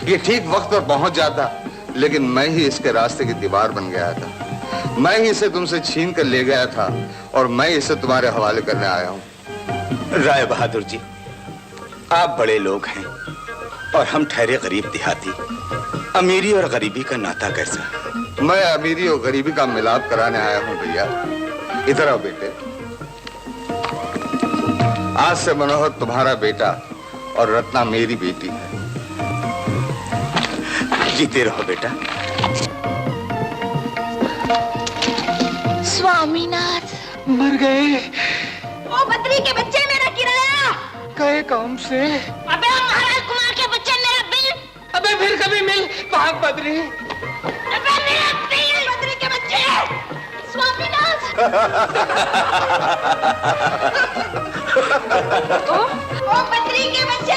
ये ठीक वक्त पर पहुंच जाता, लेकिन मैं ही इसके रास्ते की दीवार बन गया था। मैं ही इसे तुमसे छीन कर ले गया था और मैं इसे तुम्हारे हवाले करने आया हूं। राय बहादुर जी, आप बड़े लोग हैं और हम ठहरे गरीब देहाती। अमीरी और गरीबी का नाता कैसा? मैं अमीरी और गरीबी का मिलाप कराने आया हूं भैया। इधर आओ बेटे। आज से मनोहर तुम्हारा बेटा और रत्ना मेरी बेटी है। जीते रहो बेटा। स्वामीनाथ मर गए। ओ बद्री के बच्चे, मेरा किराया। गए काम से। अबे महाराज कुमार के बच्चे, मेरा बिल। अबे फिर कभी मिल भाग बद्री। अबे मेरा बिल। बद्री के बच्चे, स्वामीनाथ। ओ बद्री के बच्चे,